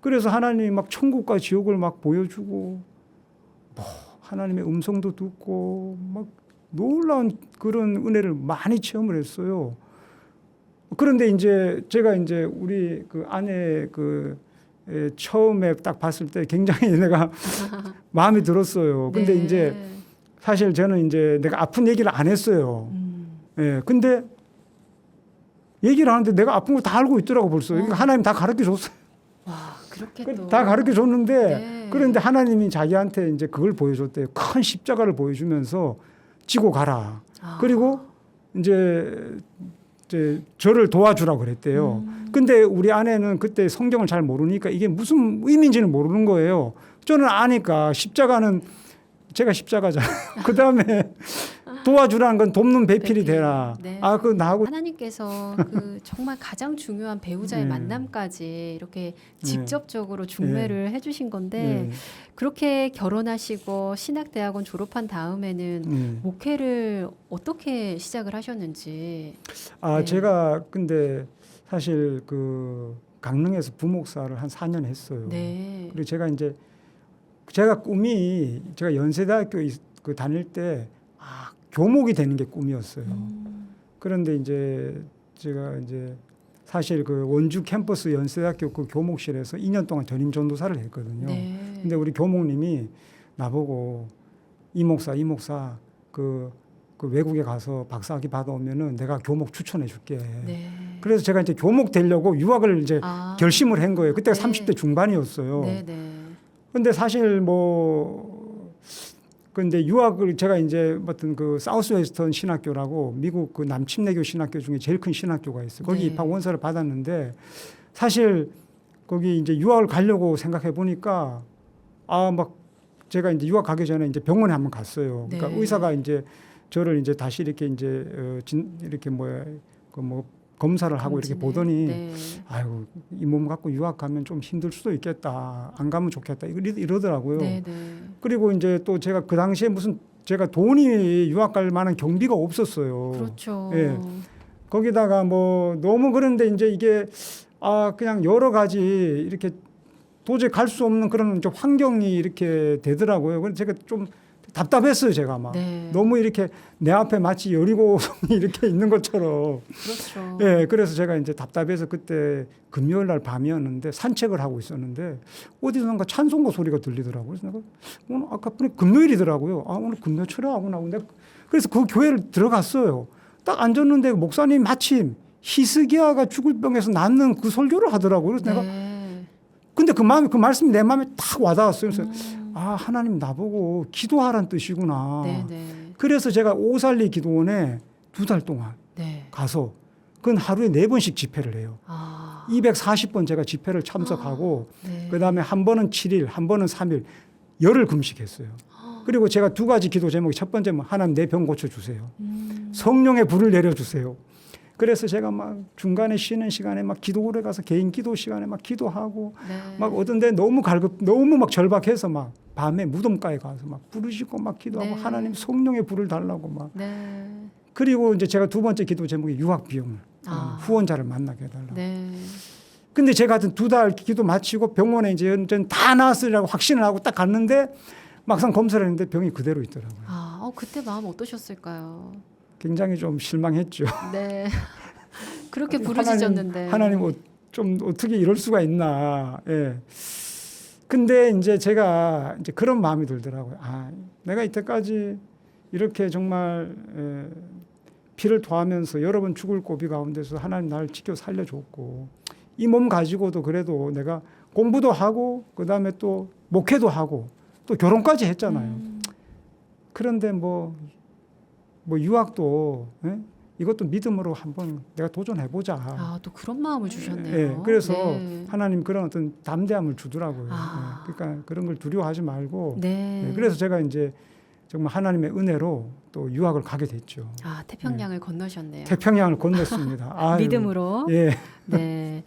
그래서 하나님이 막 천국과 지옥을 막 보여주고 뭐 하나님의 음성도 듣고 막 놀라운 그런 은혜를 많이 체험을 했어요. 그런데 이제 제가 이제 우리 그 아내 처음에 딱 봤을 때 굉장히 내가 마음에 들었어요. 근데 네. 이제 사실 저는 이제 내가 아픈 얘기를 안 했어요. 예. 근데 얘기를 하는데 내가 아픈 거 다 알고 있더라고 벌써. 그러니까 하나님 다 가르쳐 줬어요. 와, 그렇게 또 다 가르쳐 줬는데 네. 그런데 하나님이 자기한테 이제 그걸 보여줬대요. 큰 십자가를 보여주면서 지고 가라. 아. 그리고 이제 저를 도와주라고 그랬대요. 근데 우리 아내는 그때 성경을 잘 모르니까 이게 무슨 의미인지는 모르는 거예요. 저는 아니까 십자가는 제가 십자가잖아요. 그 다음에 도와주라는 건 돕는 배필이 되라. 네. 아, 그 나하고 하나님께서 그 정말 가장 중요한 배우자의 네. 만남까지 이렇게 네. 직접적으로 중매를 해주신 건데 네. 그렇게 결혼하시고 신학대학원 졸업한 다음에는 네. 목회를 어떻게 시작을 하셨는지. 아, 네. 제가 근데 사실 그 강릉에서 부목사를 한 4년 했어요. 네. 그리고 제가 꿈이 제가 연세대학교 그 다닐 때 교목이 되는 게 꿈이었어요. 그런데 이제 제가 이제 사실 그 원주 캠퍼스 연세대학교 그 교목실에서 2년 동안 전임 전도사를 했거든요. 네. 근데 우리 교목님이 나보고 이 목사 그 외국에 가서 박사학위 받아오면은 내가 교목 추천해 줄게. 네. 그래서 제가 이제 교목 되려고 유학을 이제 결심을 한 거예요. 그때가 네. 30대 중반이었어요. 네, 네. 근데 사실 근데 유학을 제가 이제 어떤 그 사우스 웨스턴 신학교라고 미국 그 남침내교 신학교 중에 제일 큰 신학교가 있어요. 거기 네. 입학 원서를 받았는데 사실 거기 이제 유학을 가려고 생각해 보니까 막 제가 이제 유학 가기 전에 이제 병원에 한번 갔어요. 그러니까 네. 의사가 이제 저를 이제 다시 이렇게 이제 이렇게 검사를 하고 이렇게 검진을. 보더니 네. 아이고 이 몸 갖고 유학 가면 좀 힘들 수도 있겠다. 안 가면 좋겠다. 이러더라고요. 네, 네. 그리고 이제 또 제가 그 당시에 제가 돈이 유학 갈 만한 경비가 없었어요. 그렇죠. 예. 거기다가 너무 그런데 이제 이게 그냥 여러 가지 이렇게 도저히 갈 수 없는 그런 좀 환경이 이렇게 되더라고요. 그래서 제가 좀 답답했어요, 제가 막. 네. 너무 이렇게 내 앞에 마치 여리고성이 이렇게 있는 것처럼. 그렇죠. 예, 그래서 제가 이제 답답해서 그때 금요일 날 밤이었는데 산책을 하고 있었는데 어디선가 찬송가 소리가 들리더라고요. 그래서 내가 오늘 아까 보니 금요일이더라고요. 오늘 금요철에 하구나. 그래서 그 교회를 들어갔어요. 딱 앉았는데 목사님 마침 히스기야가 죽을 병에서 낫는 그 설교를 하더라고요. 그래서 내가 근데 그 말씀이 내 마음에 딱 와닿았어요. 그래서 하나님 나보고 기도하라는 뜻이구나. 네, 네. 그래서 제가 오살리 기도원에 2달 동안 네. 가서 그건 하루에 4번씩 집회를 해요. 240번 제가 집회를 참석하고 네. 그다음에 한 번은 7일, 한 번은 3일 열흘 금식했어요. 그리고 제가 2가지 기도 제목이 첫 번째는 하나님 내 병 고쳐주세요. 성령의 불을 내려주세요. 그래서 제가 막 중간에 쉬는 시간에 막 기도원에 가서 개인 기도 시간에 막 기도하고 네. 막 어떤 데 너무 막 절박해서 막 밤에 무덤가에 가서 막 부르짖고 막 기도하고 네. 하나님 성령의 불을 달라고 막 네. 그리고 이제 제가 2번째 기도 제목이 유학 비용을 후원자를 만나게 해달라고. 네. 근데 제가 하여튼 2달 기도 마치고 병원에 이제 다 나았으리라고 확신을 하고 딱 갔는데 막상 검사를 했는데 병이 그대로 있더라고요. 그때 마음 어떠셨을까요? 굉장히 좀 실망했죠. 네. 그렇게 부르짖었는데. 하나님 좀 어떻게 이럴 수가 있나. 예. 근데 이제 제가 이제 그런 마음이 들더라고요. 내가 이때까지 이렇게 정말 피를 토하면서 여러 번 죽을 고비 가운데서 하나님 나를 지켜 살려줬고 이 몸 가지고도 그래도 내가 공부도 하고 그다음에 또 목회도 하고 또 결혼까지 했잖아요. 그런데 유학도 이것도 믿음으로 한번 내가 도전해보자. 또 그런 마음을 주셨네요. 예, 그래서 네. 하나님 그런 어떤 담대함을 주더라고요. 그러니까 그런 걸 두려워하지 말고. 네. 그래서 제가 이제 정말 하나님의 은혜로 또 유학을 가게 됐죠. 태평양을 건너셨네요. 태평양을 건넜습니다. 믿음으로. 예. 네.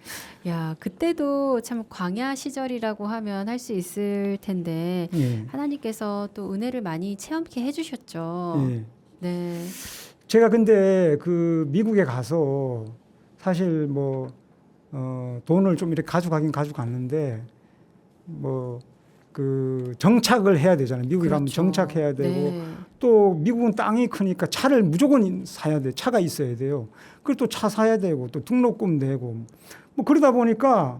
야, 그때도 참 광야 시절이라고 하면 할 수 있을 텐데 예. 하나님께서 또 은혜를 많이 체험케 해주셨죠. 예. 네. 제가 근데 그 미국에 가서 사실 돈을 좀 이렇게 가져갔는데 그 정착을 해야 되잖아요. 미국에 가면 그렇죠. 정착해야 되고 네. 또 미국은 땅이 크니까 차를 무조건 사야 돼. 차가 있어야 돼요. 그리고 또 차 사야 되고 또 등록금 내고 그러다 보니까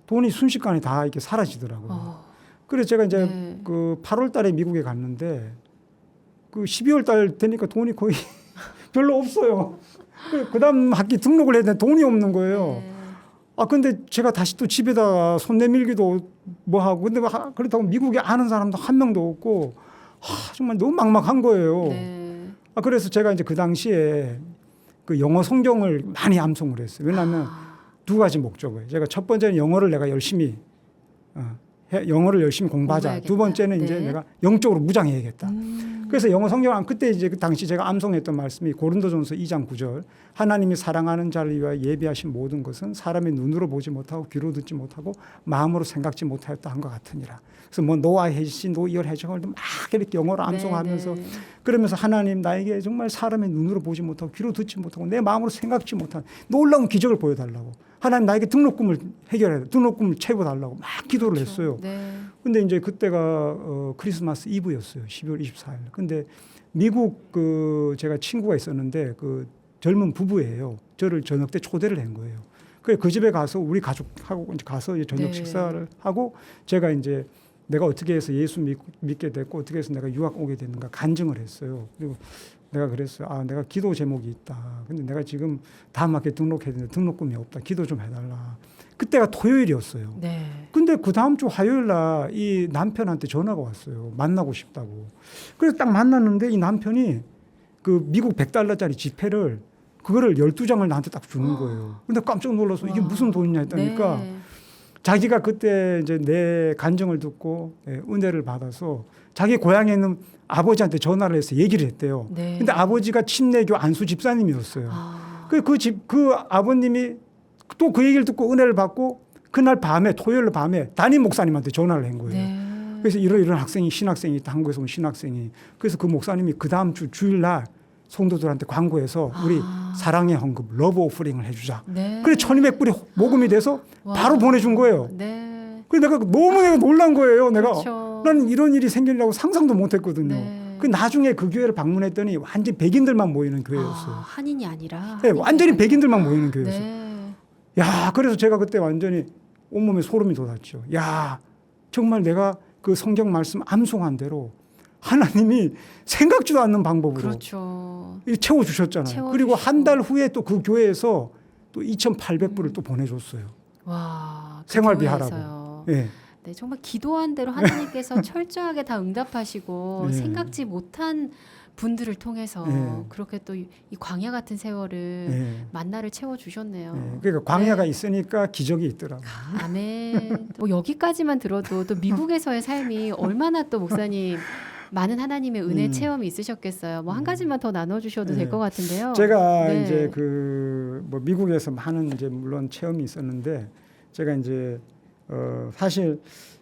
돈이 순식간에 다 이렇게 사라지더라고요. 그래서 제가 이제 네. 그 8월 달에 미국에 갔는데 그 12월 달 되니까 돈이 거의 별로 없어요. 그 다음 학기 등록을 해야 되는데 돈이 없는 거예요. 네. 근데 제가 다시 또 집에다 손 내밀기도 뭐 하고 근데 그렇다고 미국에 아는 사람도 한 명도 없고 정말 너무 막막한 거예요. 네. 그래서 제가 이제 그 당시에 그 영어 성경을 많이 암송을 했어요. 왜냐하면 두 가지 목적을. 제가 첫 번째는 영어를 내가 열심히 영어를 열심히 공부하자. 공부해야겠다. 두 번째는 이제 네. 내가 영적으로 무장해야겠다. 그래서 영어 성경 그때 이제 그 당시 제가 암송했던 말씀이 고린도전서 2장 9절 하나님이 사랑하는 자를 위하여 예비하신 모든 것은 사람의 눈으로 보지 못하고 귀로 듣지 못하고 마음으로 생각지 못하였다 한 것 같으니라. 그래서 뭐 노아 해시 노이얼 해적을 막 이렇게 영어로 암송하면서 네. 그러면서 하나님 나에게 정말 사람의 눈으로 보지 못하고 귀로 듣지 못하고 내 마음으로 생각지 못한 놀라운 기적을 보여달라고 하나님 나에게 등록금을 해결해야 등록금을 채워달라고 막 기도를 했어요. 네. 근데 이제 그때가 크리스마스 이브였어요. 12월 24일. 근데 미국 제가 친구가 있었는데 그 젊은 부부예요. 저를 저녁 때 초대를 한 거예요. 그래 그 집에 가서 우리 가족하고 이제 가서 이제 저녁 네. 식사를 하고 제가 이제 내가 어떻게 해서 예수 믿게 됐고 어떻게 해서 내가 유학 오게 됐는가 간증을 했어요. 그리고 내가 그랬어요. 내가 기도 제목이 있다. 근데 내가 지금 다음 학기에 등록해야 되는데 등록금이 없다. 기도 좀 해달라. 그때가 토요일이었어요. 네. 근데 그 다음 주 화요일 날 이 남편한테 전화가 왔어요. 만나고 싶다고. 그래서 딱 만났는데 이 남편이 그 미국 $100짜리 지폐를 그거를 12장을 나한테 딱 주는 거예요. 근데 깜짝 놀라서 이게 무슨 돈이냐 했다니까 네. 자기가 그때 이제 내 간증을 듣고 은혜를 받아서 자기 고향에 있는 아버지한테 전화를 해서 얘기를 했대요. 네. 근데 아버지가 침례교 안수 집사님이었어요. 그 아버님이 또 그 얘기를 듣고 은혜를 받고 그날 밤에 토요일 밤에 담임 목사님한테 전화를 한 거예요. 네. 그래서 이런 학생이 신학생이 있다. 한국에서 온 신학생이. 그래서 그 목사님이 그 다음 주 주일날 성도들한테 광고해서 우리 사랑의 헌금 러브 오프링을 해주자. 네. 그래 1200불이 모금이 돼서 와. 바로 보내준 거예요. 네. 그래서 내가 놀란 거예요. 그렇죠. 나는 이런 일이 생기리라고 상상도 못했거든요. 네. 그 나중에 그 교회를 방문했더니 완전 백인들만 모이는 교회였어요. 한인이 아니라. 네, 완전히 백인들만 모이는 교회였어요. 네. 야, 그래서 제가 그때 완전히 온몸에 소름이 돋았죠. 야, 정말 내가 그 성경 말씀 암송한 대로 하나님이 생각지도 않는 방법으로 그렇죠. 채워주셨잖아요. 그리고 한 달 후에 또 그 교회에서 또 2,800불을 또 보내줬어요. 와. 그 생활비 교회에서요. 하라고. 네. 네, 정말 기도한 대로 하나님께서 철저하게 다 응답하시고 네. 생각지 못한 분들을 통해서 네. 그렇게 또 이 광야 같은 세월을 네. 만나를 채워 주셨네요. 네. 그러니까 광야가 있으니까 기적이 있더라고요. 아멘. 뭐 여기까지만 들어도 또 미국에서의 삶이 얼마나 또 목사님 많은 하나님의 은혜 체험이 있으셨겠어요. 뭐 한 가지만 더 나눠 주셔도 될 것 같은데요. 제가 네. 이제 뭐 미국에서 많은 이제 물론 체험이 있었는데 제가 이제 사실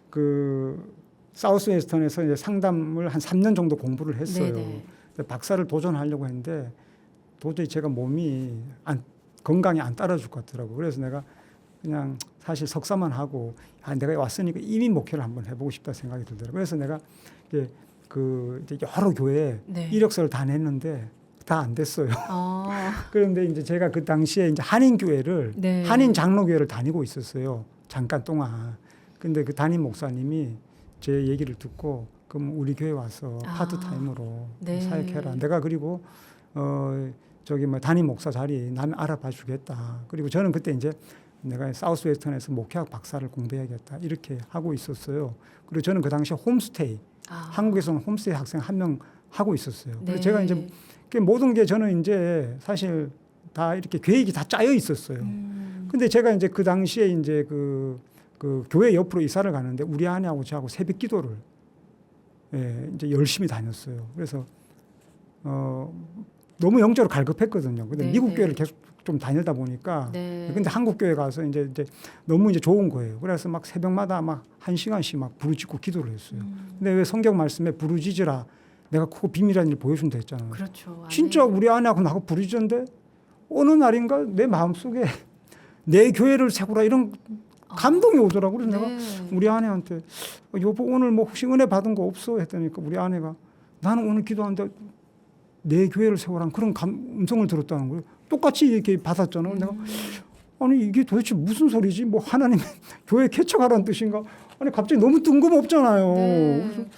그 사우스웨스턴에서 이제 상담을 한 3년 정도 공부를 했어요. 네네. 박사를 도전하려고 했는데 도저히 제가 몸이 건강이 안 따라줄 것 같더라고요. 그래서 내가 그냥 사실 석사만 하고 내가 왔으니까 이민 목회를 한번 해보고 싶다 생각이 들더라고요. 그래서 내가 이제 이제 여러 교회에 네. 이력서를 다 냈는데 다 안 됐어요. 아, 그런데 이제 제가 그 당시에 이제 한인교회를 네. 한인 장로교회를 다니고 있었어요. 잠깐 동안. 근데 그 담임 목사님이 제 얘기를 듣고 그럼 우리 교회 와서 파트타임으로 네. 사역해라. 내가 그리고 저기 뭐 담임 목사 자리 나는 알아봐 주겠다. 그리고 저는 그때 이제 내가 사우스웨스턴에서 목회학 박사를 공부해야겠다. 이렇게 하고 있었어요. 그리고 저는 그 당시에 홈스테이 한국에서는 홈스테이 학생 한 명 하고 있었어요. 네. 그래서 제가 이제 모든 게 저는 이제 사실 다 이렇게 계획이 다 짜여 있었어요. 근데 제가 이제 그 당시에 이제 그 교회 옆으로 이사를 가는데 우리 아내하고 저하고 새벽 기도를 이제 열심히 다녔어요. 그래서 너무 영적으로 갈급했거든요. 근데 네, 미국 네. 교회를 계속 좀 다니다 보니까 네. 근데 한국 교회 가서 이제 너무 이제 좋은 거예요. 그래서 막 새벽마다 막 1시간씩 막 부르짖고 기도를 했어요. 근데 왜 성경 말씀에 부르짖으라 내가 그거 비밀한 일 보여준다 했잖아요. 그렇죠. 진짜 우리 아내하고 나하고 부르짖었는데 어느 날인가 내 마음속에 내 교회를 세우라 이런 감동이 오더라고요. 그래서 네. 내가 우리 아내한테 여보 오늘 뭐 혹시 은혜 받은 거 없어? 했더니까 우리 아내가 나는 오늘 기도하는데 내 교회를 세우라는 그런 음성을 들었다는 거예요. 똑같이 이렇게 받았잖아요. 내가 아니 이게 도대체 무슨 소리지? 뭐 하나님 교회 개척하라는 뜻인가? 아니 갑자기 너무 뜬금없잖아요. 네. 그래서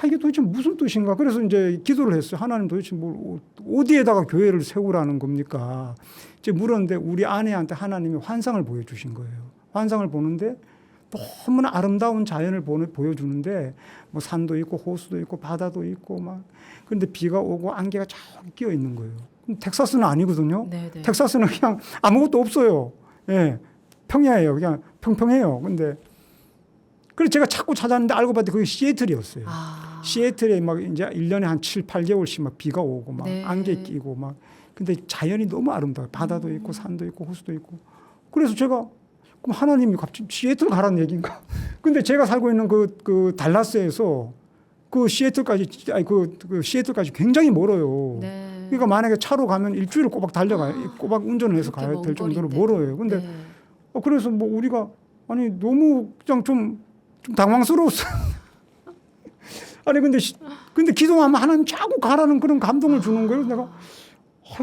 이게 도대체 무슨 뜻인가? 그래서 이제 기도를 했어요. 하나님 도대체 뭘 어디에다가 교회를 세우라는 겁니까? 이제 물었는데 우리 아내한테 하나님이 환상을 보여주신 거예요. 환상을 보는데 너무나 아름다운 자연을 보여주는데 뭐 산도 있고 호수도 있고 바다도 있고 막 그런데 비가 오고 안개가 쫙 끼어 있는 거예요. 텍사스는 아니거든요. 네네. 텍사스는 그냥 아무것도 없어요. 예, 평야예요. 그냥 평평해요. 근데 그래서 제가 자꾸 찾았는데 알고 봤더니 그게 시애틀이었어요. 아. 시애틀에 막 이제 1년에 한 7, 8개월씩 막 비가 오고 막 네. 안개 끼고 막 근데 자연이 너무 아름다워요. 바다도 있고 산도 있고 호수도 있고. 그래서 제가 그럼 하나님이 갑자기 시애틀 가라는 얘기인가? 근데 제가 살고 있는 그 달라스에서 그 시애틀까지 아니 그 시애틀까지 굉장히 멀어요. 네. 그러니까 만약에 차로 가면 일주일을 꼬박 달려가요. 꼬박 운전을 해서 그렇게 가야 먼 될 정도로 거리인데. 멀어요. 근데 네. 그래서 뭐 우리가 아니 너무 그냥 좀 당황스러웠어요. 아니 근데 기도하면 하나님 자꾸 가라는 그런 감동을 주는 거예요. 내가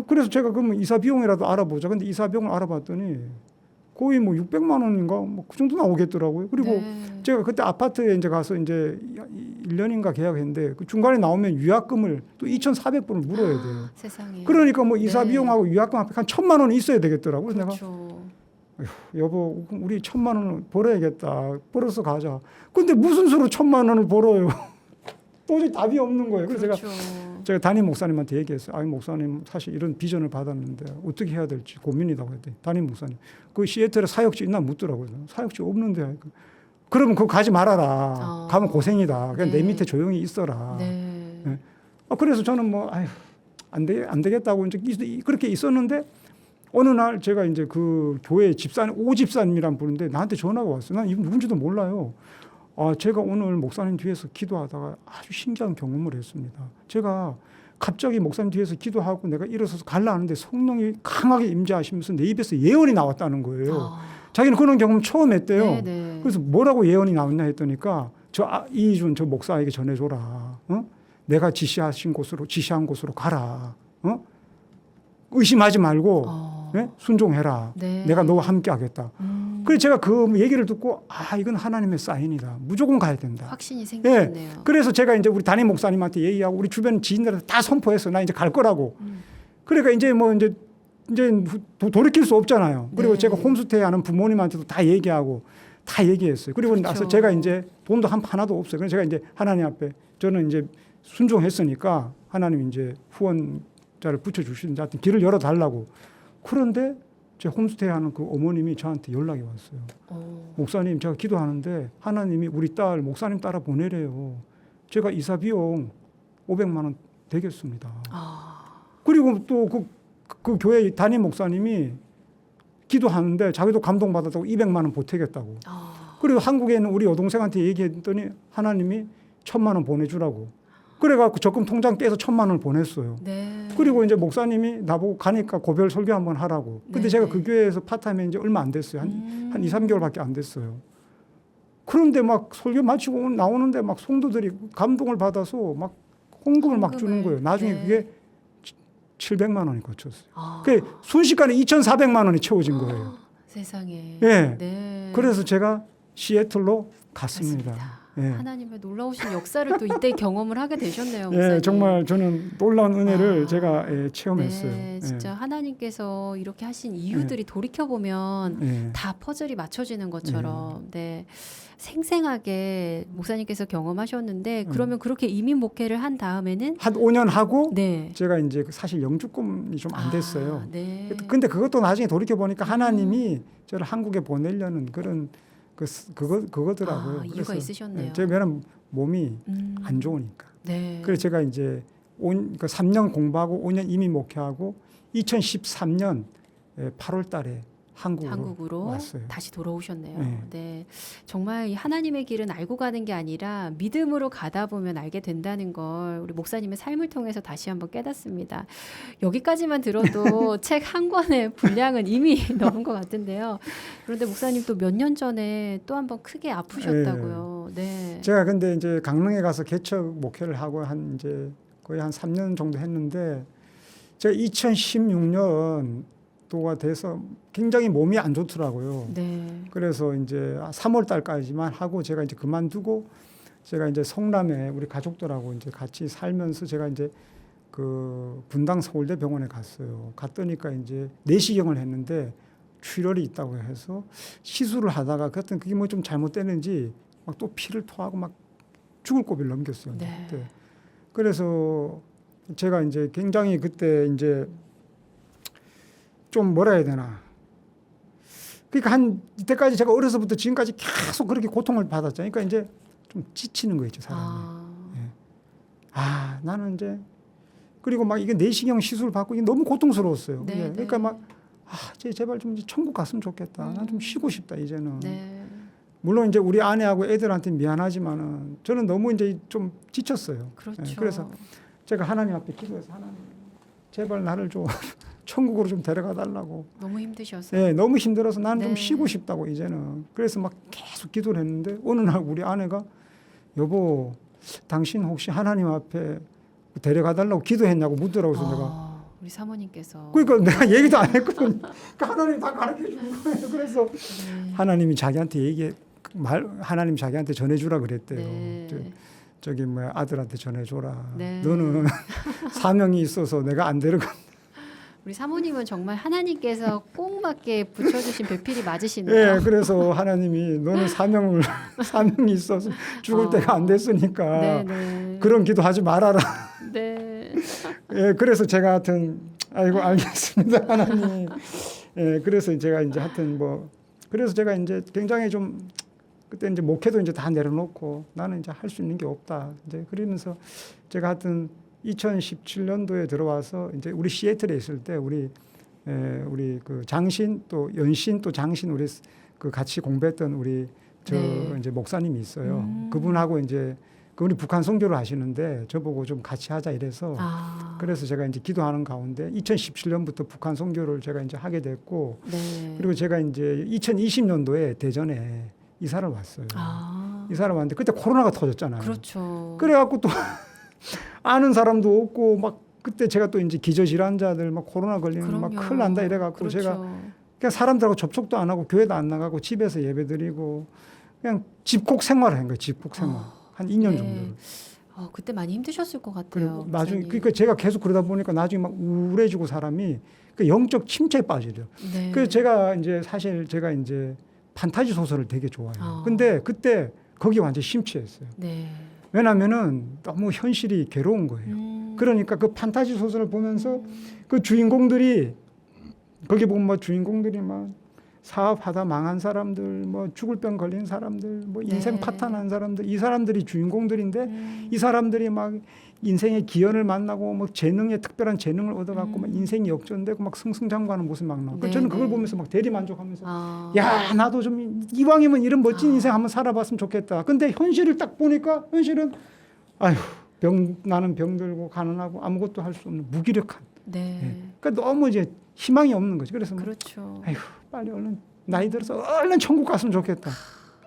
그래서 제가 그러면 이사 비용이라도 알아보자. 근데 이사 비용을 알아봤더니 거의 뭐 600만 원인가 뭐 그 정도 나오겠더라고요. 그리고 네. 제가 그때 아파트에 이제 가서 이제 1년인가 계약했는데 그 중간에 나오면 유약금을 또 2,400불을 물어야 돼요. 세상에. 그러니까 뭐 이사 네. 비용하고 유약금 앞에 한 1,000만 원이 있어야 되겠더라고요. 그래서 내가 그렇죠. 여보 우리 1,000만 원을 벌어야겠다. 벌어서 가자. 근데 무슨 수로 1,000만 원을 벌어요. 도저히 답이 없는 거예요. 그래서 그렇죠. 제가 담임 목사님한테 얘기했어요. 아니 목사님 사실 이런 비전을 받았는데 어떻게 해야 될지 고민이라고 했더니 담임 목사님 그 시애틀에 사역지 있나 묻더라고요. 사역지 없는데 그러면 그거 가지 말아라. 가면 고생이다. 그냥 네. 내 밑에 조용히 있어라. 네. 네. 그래서 저는 뭐 안 되겠다고 이제 그렇게 있었는데 어느 날 제가 이제 그 교회 집사님 오 집사님이란 분인데 나한테 전화가 왔어요. 난 이분 누군지도 몰라요. 제가 오늘 목사님 뒤에서 기도하다가 아주 신기한 경험을 했습니다. 제가 갑자기 목사님 뒤에서 기도하고 내가 일어서서 가려하는데 성령이 강하게 임재하시면서 내 입에서 예언이 나왔다는 거예요. 자기는 그런 경험 처음 했대요. 네네. 그래서 뭐라고 예언이 나왔냐 했더니까 이준 저 목사에게 전해줘라. 내가 지시한 곳으로 가라. 의심하지 말고 네? 순종해라. 네. 내가 너와 함께 하겠다. 그래서 제가 그 얘기를 듣고 이건 하나님의 사인이다. 무조건 가야 된다. 확신이 생기셨네요. 그래서 제가 이제 우리 담임 목사님한테 얘기하고 우리 주변 지인들한테 다 선포했어. 나 이제 갈 거라고. 그러니까 이제 돌이킬 수 없잖아요. 그리고 네. 제가 홈스테이 하는 부모님한테도 다 얘기하고 다 얘기했어요. 그리고 그렇죠. 나서 제가 이제 돈도 하나도 없어요. 그래서 제가 이제 하나님 앞에 저는 이제 순종했으니까 하나님 이제 후원자를 붙여주시는지 하여튼 길을 열어달라고. 그런데 제 홈스테이 하는 그 어머님이 저한테 연락이 왔어요. 목사님 제가 기도하는데 하나님이 우리 딸 목사님 따라 보내래요. 제가 이사 비용 500만 원 되겠습니다. 그리고 또 그 교회 담임 목사님이 기도하는데 자기도 감동받았다고 200만 원 보태겠다고. 그리고 한국에 있는 우리 여동생한테 얘기했더니 하나님이 1,000만 원 보내주라고. 그래갖고 적금 통장 떼서 1,000만 원을 보냈어요. 네. 그리고 이제 목사님이 나보고 가니까 고별 설교 한번 하라고. 근데 네네. 제가 그 교회에서 파타임에 이제 얼마 안 됐어요. 한 2, 3개월밖에 안 됐어요. 그런데 막 설교 마치고 나오는데 막 성도들이 감동을 받아서 막 헌금을 막 주는 거예요. 나중에 네. 그게 700만 원이 거쳤어요. 그 순식간에 2,400만 원이 채워진 거예요. 세상에. 예. 네. 그래서 제가 시애틀로 갔습니다. 맞습니다. 예. 하나님의 놀라우신 역사를 또 이때 경험을 하게 되셨네요. 목사님. 예, 정말 저는 놀라운 은혜를 제가 체험했어요. 네, 진짜 예. 하나님께서 이렇게 하신 이유들이 돌이켜 보면 예. 다 퍼즐이 맞춰지는 것처럼 네. 생생하게 목사님께서 경험하셨는데 그러면 그렇게 이민 목회를 한 다음에는 한 5년 하고 네. 제가 이제 사실 영주권이 좀 안 됐어요. 네. 근데 그것도 나중에 돌이켜 보니까 하나님이 저를 한국에 보내려는 그런 그거더라고요. 이유가 있으셨네요. 제가 왜냐면 몸이 안 좋으니까. 네. 그래서 제가 이제 3년 공부하고 5년 이민 목회하고 2013년 8월 달에 한국으로 왔어요. 다시 돌아오셨네요. 네. 네. 정말 이 하나님의 길은 알고 가는 게 아니라 믿음으로 가다 보면 알게 된다는 걸 우리 목사님의 삶을 통해서 다시 한번 깨닫습니다. 여기까지만 들어도 책 한 권의 분량은 이미 넘은 것 같은데요. 그런데 목사님 또 몇 년 전에 또 한번 크게 아프셨다고요. 네. 제가 근데 이제 강릉에 가서 개척 목회를 하고 거의 한 3년 정도 했는데 제가 2016년 도가 돼서 굉장히 몸이 안 좋더라고요. 네. 그래서 이제 3월 달까지만 하고 제가 이제 그만두고 제가 이제 성남에 우리 가족들하고 이제 같이 살면서 제가 이제 그 분당 서울대 병원에 갔어요. 갔더니까 이제 내시경을 했는데 출혈이 있다고 해서 시술을 하다가 그게 뭐 좀 잘못됐는지 막 또 피를 토하고 막 죽을 고비를 넘겼어요. 네. 그때. 그래서 제가 이제 굉장히 그때 이제 좀 뭐라 해야 되나. 그러니까 한 이때까지 제가 어려서부터 지금까지 계속 그렇게 고통을 받았잖아요. 그러니까 이제 좀 지치는 거 있죠, 사람이. 나는 이제 그리고 막 이게 내시경 시술 받고 이게 너무 고통스러웠어요. 네, 그러니까 네. 막 제발 좀 이제 천국 갔으면 좋겠다. 난 좀 쉬고 싶다 이제는. 네. 물론 이제 우리 아내하고 애들한테 미안하지만은 저는 너무 이제 좀 지쳤어요. 그렇죠. 그래서 제가 하나님 앞에 기도해서 하나님 제발 나를 좀 천국으로 좀 데려가 달라고. 너무 힘드셔서. 네, 너무 힘들어서 나는 좀 네. 쉬고 싶다고 이제는. 그래서 막 계속 기도를 했는데 어느 날 우리 아내가 여보 당신 혹시 하나님 앞에 데려가 달라고 기도했냐고 묻더라고요. 그래서 내가 우리 사모님께서. 그러니까 내가 얘기도 안 했거든. 그러니까 하나님이 다 가르쳐 주는 거예요. 그래서 하나님이 자기한테 하나님 자기한테 전해주라 그랬대요. 네. 저기 뭐 아들한테 전해줘라. 네. 너는 사명이 있어서 내가 안 데려가. 우리 사모님은 정말 하나님께서 꼭 맞게 붙여주신 배필이 맞으시네요. 예, 그래서 하나님이 너는 사명이 있어서 죽을 때가 안 됐으니까 네, 네. 그런 기도하지 말아라. 네. 예, 그래서 제가 하여튼 아이고 알겠습니다 하나님. 예, 그래서 제가 이제 하여튼 뭐 그래서 제가 이제 굉장히 좀 그때 이제 목회도 이제 다 내려놓고 나는 이제 할 수 있는 게 없다. 이제 그러면서 제가 하여튼 2017년도에 들어와서 이제 우리 시애틀에 있을 때 우리 그 장신 또 연신 또 장신 우리 그 같이 공부했던 우리 네. 이제 목사님이 있어요. 그분하고 이제 그분이 북한 선교를 하시는데 저보고 좀 같이 하자 이래서 그래서 제가 이제 기도하는 가운데 2017년부터 북한 선교를 제가 이제 하게 됐고 네. 그리고 제가 이제 2020년도에 대전에 이사를 왔어요. 이사를 왔는데 그때 코로나가 터졌잖아요. 그렇죠. 그래갖고 또 아는 사람도 없고 막 그때 제가 또 이제 기저질환자들 막 코로나 걸리면 막 큰일 난다 이래갖고 그렇죠. 제가 그냥 사람들하고 접촉도 안 하고 교회도 안 나가고 집에서 예배드리고 그냥 집콕 생활을 한 거예요. 집콕 생활. 한 2년 네. 정도. 그때 많이 힘드셨을 것 같아요. 그리고 나중에 목사님. 그러니까 제가 계속 그러다 보니까 나중에 막 우울해지고 사람이 그 영적 침체에 빠지죠. 네. 그래서 제가 이제 사실 제가 이제 판타지 소설을 되게 좋아해요. 근데 그때 거기 완전 심취했어요. 네. 왜냐면은 너무 현실이 괴로운 거예요. 그러니까 그 판타지 소설을 보면서 그 주인공들이 거기 보면 뭐 주인공들이 막 사업하다 망한 사람들, 뭐 죽을 병 걸린 사람들, 뭐 인생 네. 파탄한 사람들, 이 사람들이 주인공들인데 이 사람들이 막 인생의 기연을 만나고 뭐 특별한 재능을 얻어갖고 막 인생이 역전되고 막 승승장구하는 모습 막 나오고 네, 저는 그걸 네. 보면서 막 대리만족하면서 야 나도 좀 이왕이면 이런 멋진 인생 한번 살아봤으면 좋겠다. 근데 현실을 딱 보니까 현실은 아휴 나는 병들고 가난하고 아무것도 할 수 없는 무기력한. 네. 그러니까 너무 이제 희망이 없는 거죠. 그래서 그렇죠. 아휴 빨리 얼른 나이 들어서 얼른 천국 갔으면 좋겠다.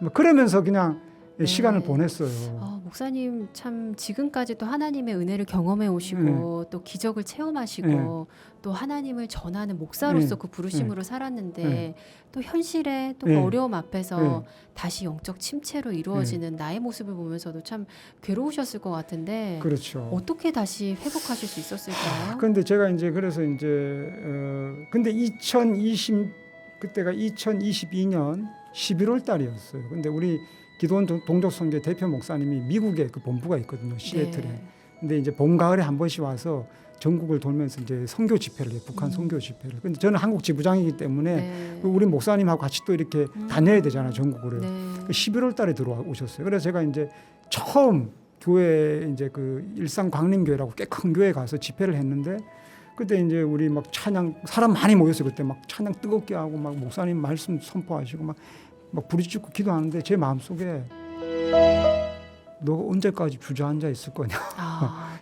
뭐 그러면서 그냥 네. 시간을 보냈어요. 목사님 참 지금까지도 하나님의 은혜를 경험해 오시고 또 기적을 체험하시고 또 하나님을 전하는 목사로서 그 부르심으로 살았는데 또 현실의 또 그 어려움 앞에서 다시 영적 침체로 이루어지는 나의 모습을 보면서도 참 괴로우셨을 것 같은데 그렇죠. 어떻게 다시 회복하실 수 있었을까요? 근데 제가 이제 그래서 이제 근데 그때가 2022년 11월 달이었어요. 근데 우리 기도원 동족선교 대표 목사님이 미국에 그 본부가 있거든요. 시애틀에. 네. 근데 이제 봄 가을에 한 번씩 와서 전국을 돌면서 이제 선교 집회를 해요. 북한 선교 집회를. 근데 저는 한국 지부장이기 때문에 네. 우리 목사님하고 같이 또 이렇게 다녀야 되잖아요. 전국으로. 네. 11월 달에 들어오셨어요. 그래서 제가 이제 처음 교회 이제 그 일산 광림교회라고 꽤 큰 교회 가서 집회를 했는데 그때 이제 우리 막 찬양 사람 많이 모였어요. 그때 막 찬양 뜨겁게 하고 막 목사님 말씀 선포하시고 막 부르짖고 기도하는데 제 마음속에 너 언제까지 주저앉아 있을 거냐.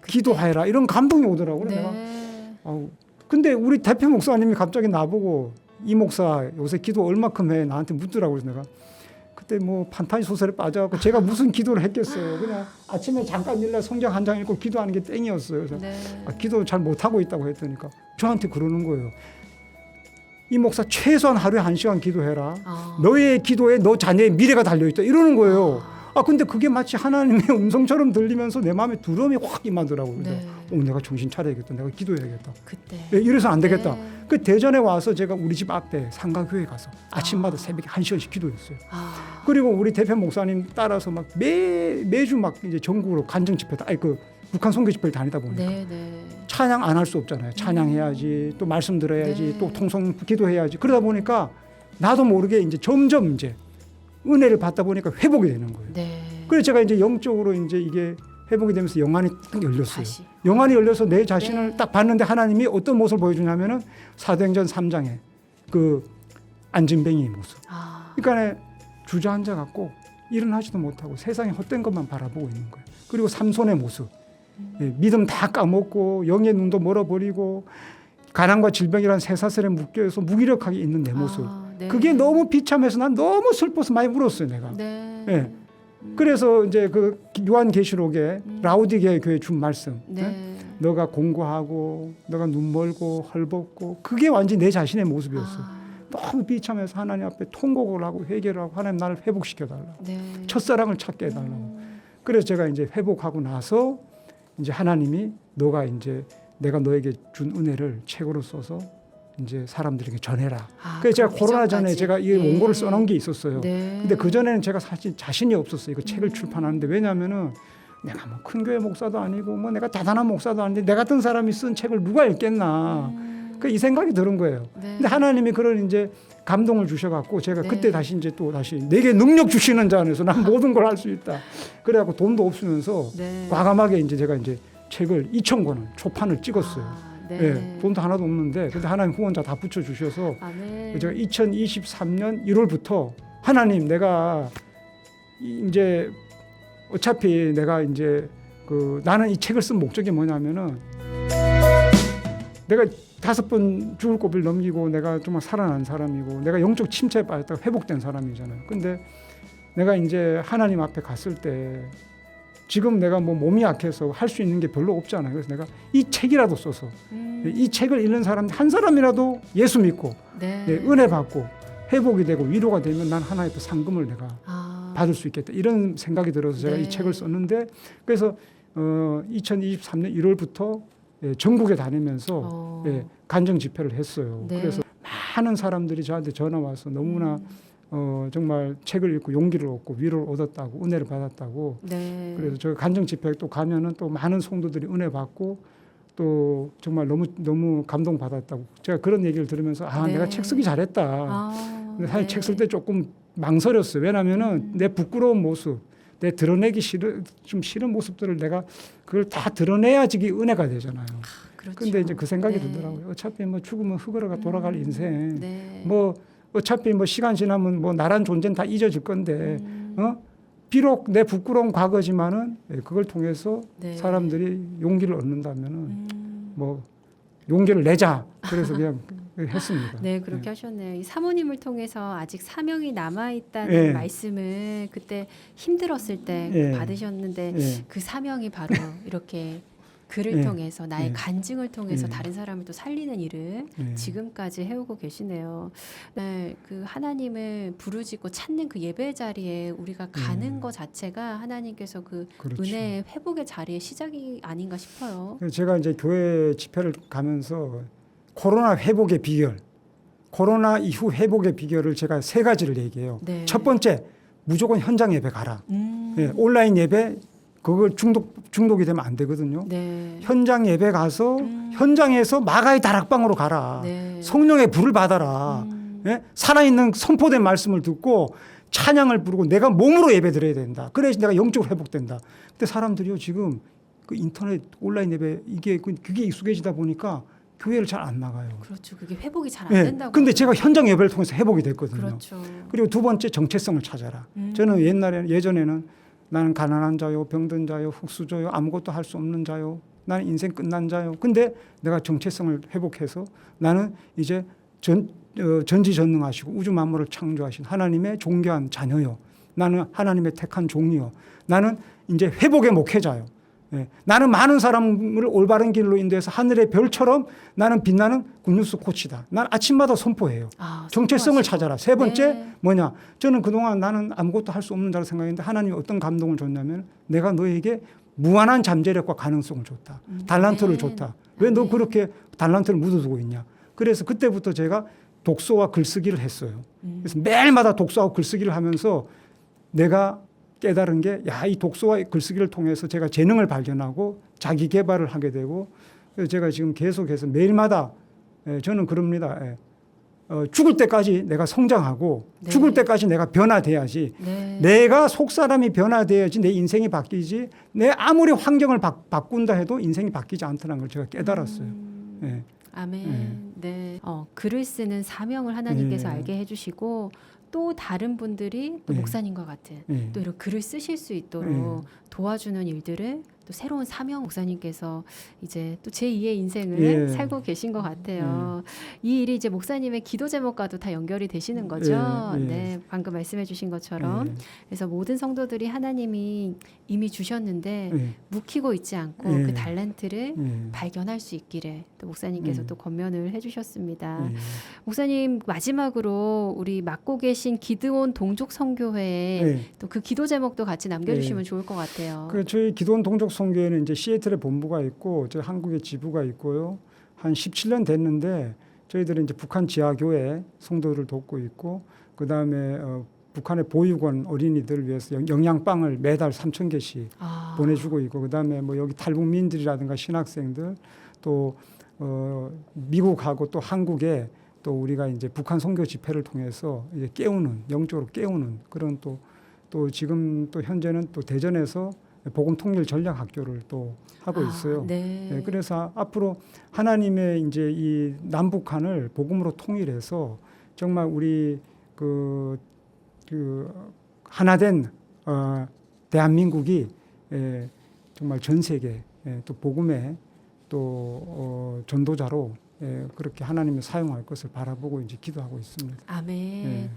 기도해라. 이런 감동이 오더라고요. 네. 내가. 근데 우리 대표 목사님이 갑자기 나보고 이 목사 요새 기도 얼마큼 해? 나한테 묻더라고요. 그래서 내가 그때 뭐 판타지 소설에 빠져갖고 제가 무슨 기도를 했겠어요. 그냥 아침에 잠깐 일날 성경 한 장 읽고 기도하는 게 땡이었어요. 그래서 네. 기도 잘 못하고 있다고 했더니까 저한테 그러는 거예요. 이 목사 최소한 하루에 1시간 기도해라. 너의 기도에 너 자녀의 미래가 달려있다. 이러는 거예요. 근데 그게 마치 하나님의 음성처럼 들리면서 내 마음에 두려움이 확 임하더라고요. 그래서 네. 내가 정신 차려야겠다. 내가 기도해야겠다. 그때. 이래서 안 되겠다. 네. 그 대전에 와서 제가 우리 집 앞에 상가교회 가서 아침마다 새벽에 1시간씩 기도했어요. 그리고 우리 대표 목사님 따라서 막 매주 막 이제 전국으로 간증 집회, 그 북한 선교 집회를 다니다 보니까 네, 네. 찬양 안 할 수 없잖아요. 찬양해야지, 또 말씀 들어야지, 네. 또 통성 기도해야지. 그러다 보니까 나도 모르게 이제 점점 이제 은혜를 받다 보니까 회복이 되는 거예요. 네. 그래서 제가 이제 영적으로 이제 이게 회복이 되면서 영안이 딱 열렸어요. 다시. 영안이 열려서 내 자신을 네. 딱 봤는데 하나님이 어떤 모습을 보여주냐면은 사도행전 3장에 그 안진뱅이의 모습. 그러니까 주저앉아 갖고 일어나지도 못하고 세상에 헛된 것만 바라보고 있는 거예요. 그리고 삼손의 모습. 믿음 다 까먹고 영의 눈도 멀어버리고 가난과 질병이라는 쇠사슬에 묶여서 무기력하게 있는 내 모습. 네. 그게 너무 비참해서 난 너무 슬퍼서 많이 울었어요, 내가. 네. 예. 그래서 이제 그 요한계시록에 라우디게 교회 준 말씀. 네. 너가 공고하고 너가 눈 멀고 헐벗고 그게 완전히 내 자신의 모습이었어요. 너무 비참해서 하나님 앞에 통곡을 하고 회개를 하고 하나님 나를 회복시켜 달라고. 네. 첫사랑을 찾게 해달라고. 그래서 제가 이제 회복하고 나서 이제 하나님이 너가 이제 내가 너에게 준 은혜를 책으로 써서 이제 사람들에게 전해라. 그래서 제가 코로나 전에 제가 이 원고를 써놓은 게 있었어요. 네. 근데 그 전에는 제가 사실 자신이 없었어요. 이거 책을 출판하는데 왜냐하면은 내가 뭐 큰 교회 목사도 아니고 뭐 내가 대단한 목사도 아닌데 내 같은 사람이 쓴 책을 누가 읽겠나. 그 이 생각이 드는 거예요. 네. 근데 하나님이 그런 이제 감동을 주셔갖고 제가 네. 그때 다시 내게 능력 주시는 자 안에서 난 모든 걸 할 수 있다. 그래갖고 돈도 없으면서 네. 과감하게 이제 제가 이제 책을 2,000권을 초판을 찍었어요. 네. 예, 돈도 하나도 없는데 근데 하나님 후원자 다 붙여 주셔서 네. 제가 2023년 1월부터 하나님 내가 이제 어차피 내가 이제 나는 이 책을 쓴 목적이 뭐냐면은 내가 5번 죽을 고비를 넘기고 내가 정말 살아난 사람이고 내가 영적 침체에 빠졌다가 회복된 사람이잖아요. 근데 내가 이제 하나님 앞에 갔을 때 지금 내가 뭐 몸이 약해서 할 수 있는 게 별로 없잖아요. 그래서 내가 이 책이라도 써서 이 책을 읽는 사람 한 사람이라도 예수 믿고 네. 은혜 받고 회복이 되고 위로가 되면 난 하나의 또 상금을 내가 받을 수 있겠다. 이런 생각이 들어서 제가 네. 이 책을 썼는데 그래서 2023년 1월부터 전국에 다니면서 간증 집회를 했어요. 네. 그래서 많은 사람들이 저한테 전화 와서 너무나 정말 책을 읽고 용기를 얻고 위로를 얻었다고 은혜를 받았다고. 네. 그래서 저 간증 집회 또 가면은 또 많은 성도들이 은혜 받고 또 정말 너무 감동 받았다고. 제가 그런 얘기를 들으면서 네. 내가 책 쓰기 잘했다. 근데 사실 네. 책 쓸 때 조금 망설였어요. 왜냐하면은 내 부끄러운 모습, 내 드러내기 좀 싫은 모습들을 내가 그걸 다 드러내야지 이게 은혜가 되잖아요. 그렇죠. 근데 이제 그 생각이 네. 들더라고요. 어차피 뭐 죽으면 흙으로 돌아갈 인생. 네. 뭐 어차피 뭐 시간 지나면 뭐 나란 존재는 다 잊어질 건데, 비록 내 부끄러운 과거지만은 그걸 통해서 네. 사람들이 용기를 얻는다면은 뭐 용기를 내자. 그래서 그냥 했습니다. 네, 그렇게 하셨네요. 이 사모님을 통해서 아직 사명이 남아 있다는 예. 말씀을 그때 힘들었을 때 예. 받으셨는데 예. 그 사명이 바로 이렇게 글을 예. 통해서 나의 예. 간증을 통해서 예. 다른 사람을 또 살리는 일을 예. 지금까지 해오고 계시네요. 네, 그 하나님을 부르짖고 찾는 그 예배 자리에 우리가 가는 것 자체가 하나님께서 그 그렇죠. 은혜의 회복의 자리의 시작이 아닌가 싶어요. 그래서 제가 이제 교회 집회를 가면서 코로나 회복의 비결, 코로나 이후 회복의 비결을 제가 3가지를 얘기해요. 네. 첫 번째, 무조건 현장 예배 가라. 예, 온라인 예배 그걸 중독이 되면 안 되거든요. 네. 현장 예배 가서 현장에서 마가의 다락방으로 가라. 네. 성령의 불을 받아라. 예? 살아있는 선포된 말씀을 듣고 찬양을 부르고 내가 몸으로 예배 드려야 된다. 그래야지 내가 영적으로 회복된다. 근데 사람들이요 지금 그 인터넷 온라인 예배 그게 익숙해지다 보니까 교회를 잘 안 나가요. 그렇죠. 그게 회복이 잘 안 예. 된다고. 근데 제가 현장 예배를 통해서 회복이 됐거든요. 그렇죠. 그리고 두 번째 정체성을 찾아라. 저는 예전에는 나는 가난한 자요, 병든 자요, 흙수저요, 아무것도 할 수 없는 자요. 나는 인생 끝난 자요. 근데 내가 정체성을 회복해서 나는 이제 전지전능하시고 우주 만물을 창조하신 하나님의 존귀한 자녀요. 나는 하나님의 택한 종이요. 나는 이제 회복의 목회자요. 예. 나는 많은 사람을 올바른 길로 인도해서 하늘의 별처럼 나는 빛나는 굿뉴스 코치다. 난 아침마다 선포해요. 정체성을 찾아라. 세 번째 뭐냐? 저는 그동안 나는 아무것도 할 수 없는 자로 생각했는데 하나님이 어떤 감동을 줬냐면 내가 너에게 무한한 잠재력과 가능성을 줬다. 달란트를 줬다. 왜 너 그렇게 달란트를 묻어두고 있냐? 그래서 그때부터 제가 독서와 글쓰기를 했어요. 그래서 매일마다 독서하고 글쓰기를 하면서 내가 깨달은 게 야, 이 독서와 글쓰기를 통해서 제가 재능을 발견하고 자기 개발을 하게 되고 그래서 제가 지금 계속해서 매일마다 저는 그럽니다. 죽을 때까지 내가 성장하고 죽을 때까지 내가 변화돼야지. 내가 속사람이 변화돼야지 내 인생이 바뀌지. 내 아무리 환경을 바꾼다 해도 인생이 바뀌지 않다는 걸 제가 깨달았어요. 아멘. 네. 글을 쓰는 사명을 하나님께서 알게 해주시고 또 다른 분들이 또 목사님과 같은 또 이런 글을 쓰실 수 있도록 도와주는 일들을 또 새로운 사명 목사님께서 이제 또 제2의 인생을 살고 계신 것 같아요. 이 일이 이제 목사님의 기도 제목과도 다 연결이 되시는 거죠. 네, 방금 말씀해 주신 것처럼. 그래서 모든 성도들이 하나님이 이미 주셨는데 묵히고 있지 않고 그 달란트를 발견할 수 있기를 또 목사님께서 또 권면을 해주셨습니다. 목사님 마지막으로 우리 맡고 계신 기드온 동족 선교회에 또 그 기도 제목도 같이 남겨주시면 좋을 것 같아요. 저희 기드온 동족 선교회는 이제 시애틀에 본부가 있고 저희 한국에 지부가 있고요. 한 17년 됐는데 저희들은 이제 북한 지하교회 성도들을 돕고 있고 그 다음에 북한의 보육원 어린이들을 위해서 영양빵을 매달 3,000개씩 보내주고 있고 그 다음에 뭐 여기 탈북민들이라든가 신학생들 또 미국하고 또 한국에 또 우리가 이제 북한 선교 집회를 통해서 이제 깨우는 영적으로 깨우는 그런 또 지금 또 현재는 또 대전에서 복음 통일 전략 학교를 또 하고 있어요. 그래서 앞으로 하나님의 이제 이 남북한을 복음으로 통일해서 정말 우리 그 하나된 대한민국이 정말 전 세계 또 복음의 또 전도자로 그렇게 하나님이 사용할 것을 바라보고 이제 기도하고 있습니다. 아멘.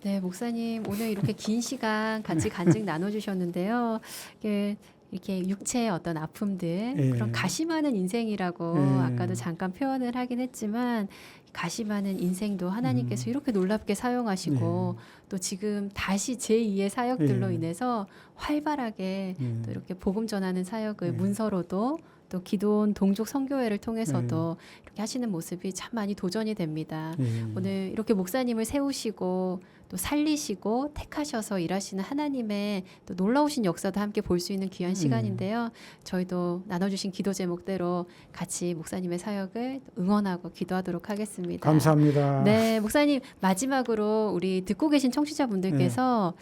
네, 목사님 오늘 이렇게 긴 시간 같이 간증 나눠주셨는데요. 이렇게 육체의 어떤 아픔들 그런 가시많은 인생이라고 아까도 잠깐 표현을 하긴 했지만 가시많은 인생도 하나님께서 이렇게 놀랍게 사용하시고 또 지금 다시 제2의 사역들로 인해서 활발하게 또 이렇게 복음 전하는 사역을 문서로도 또 기드온 동족 선교회를 통해서도 이렇게 하시는 모습이 참 많이 도전이 됩니다. 오늘 이렇게 목사님을 세우시고 또 살리시고 택하셔서 일하시는 하나님의 또 놀라우신 역사도 함께 볼 수 있는 귀한 시간인데요. 저희도 나눠주신 기도 제목대로 같이 목사님의 사역을 응원하고 기도하도록 하겠습니다. 감사합니다. 네, 목사님 마지막으로 우리 듣고 계신 청취자분들께서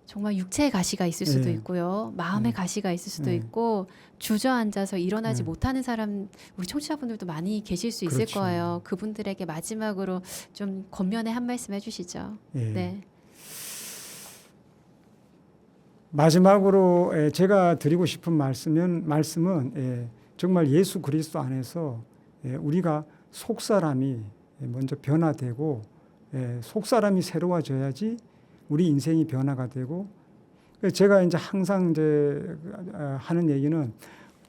정말 육체의 가시가 있을 수도 있고요. 마음의 가시가 있을 수도 있고 주저앉아서 일어나지 못하는 사람 우리 청취자분들도 많이 계실 수 있을 거예요. 그분들에게 마지막으로 좀 권면의 한 말씀 해주시죠. 네. 마지막으로 제가 드리고 싶은 말씀은 정말 예수 그리스도 안에서 우리가 속사람이 먼저 변화되고 속사람이 새로워져야지 우리 인생이 변화가 되고 제가 이제 항상 이제 하는 얘기는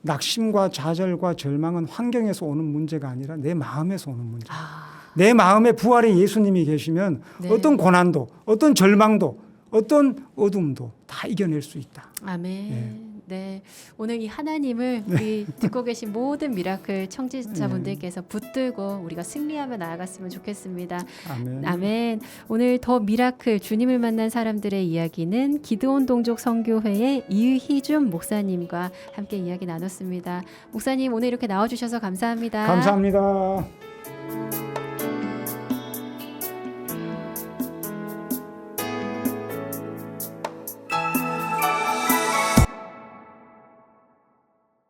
낙심과 좌절과 절망은 환경에서 오는 문제가 아니라 내 마음에서 오는 문제. 내 마음에 부활의 예수님이 계시면 어떤 고난도, 어떤 절망도, 어떤 어둠도 다 이겨낼 수 있다. 아멘. 네, 오늘 이 하나님을 우리 듣고 계신 모든 미라클 청취자분들께서 붙들고 우리가 승리하며 나아갔으면 좋겠습니다. 아멘. 아멘. 오늘 더 미라클 주님을 만난 사람들의 이야기는 기드온 동족 선교회의 이희준 목사님과 함께 이야기 나눴습니다. 목사님 오늘 이렇게 나와주셔서 감사합니다. 감사합니다.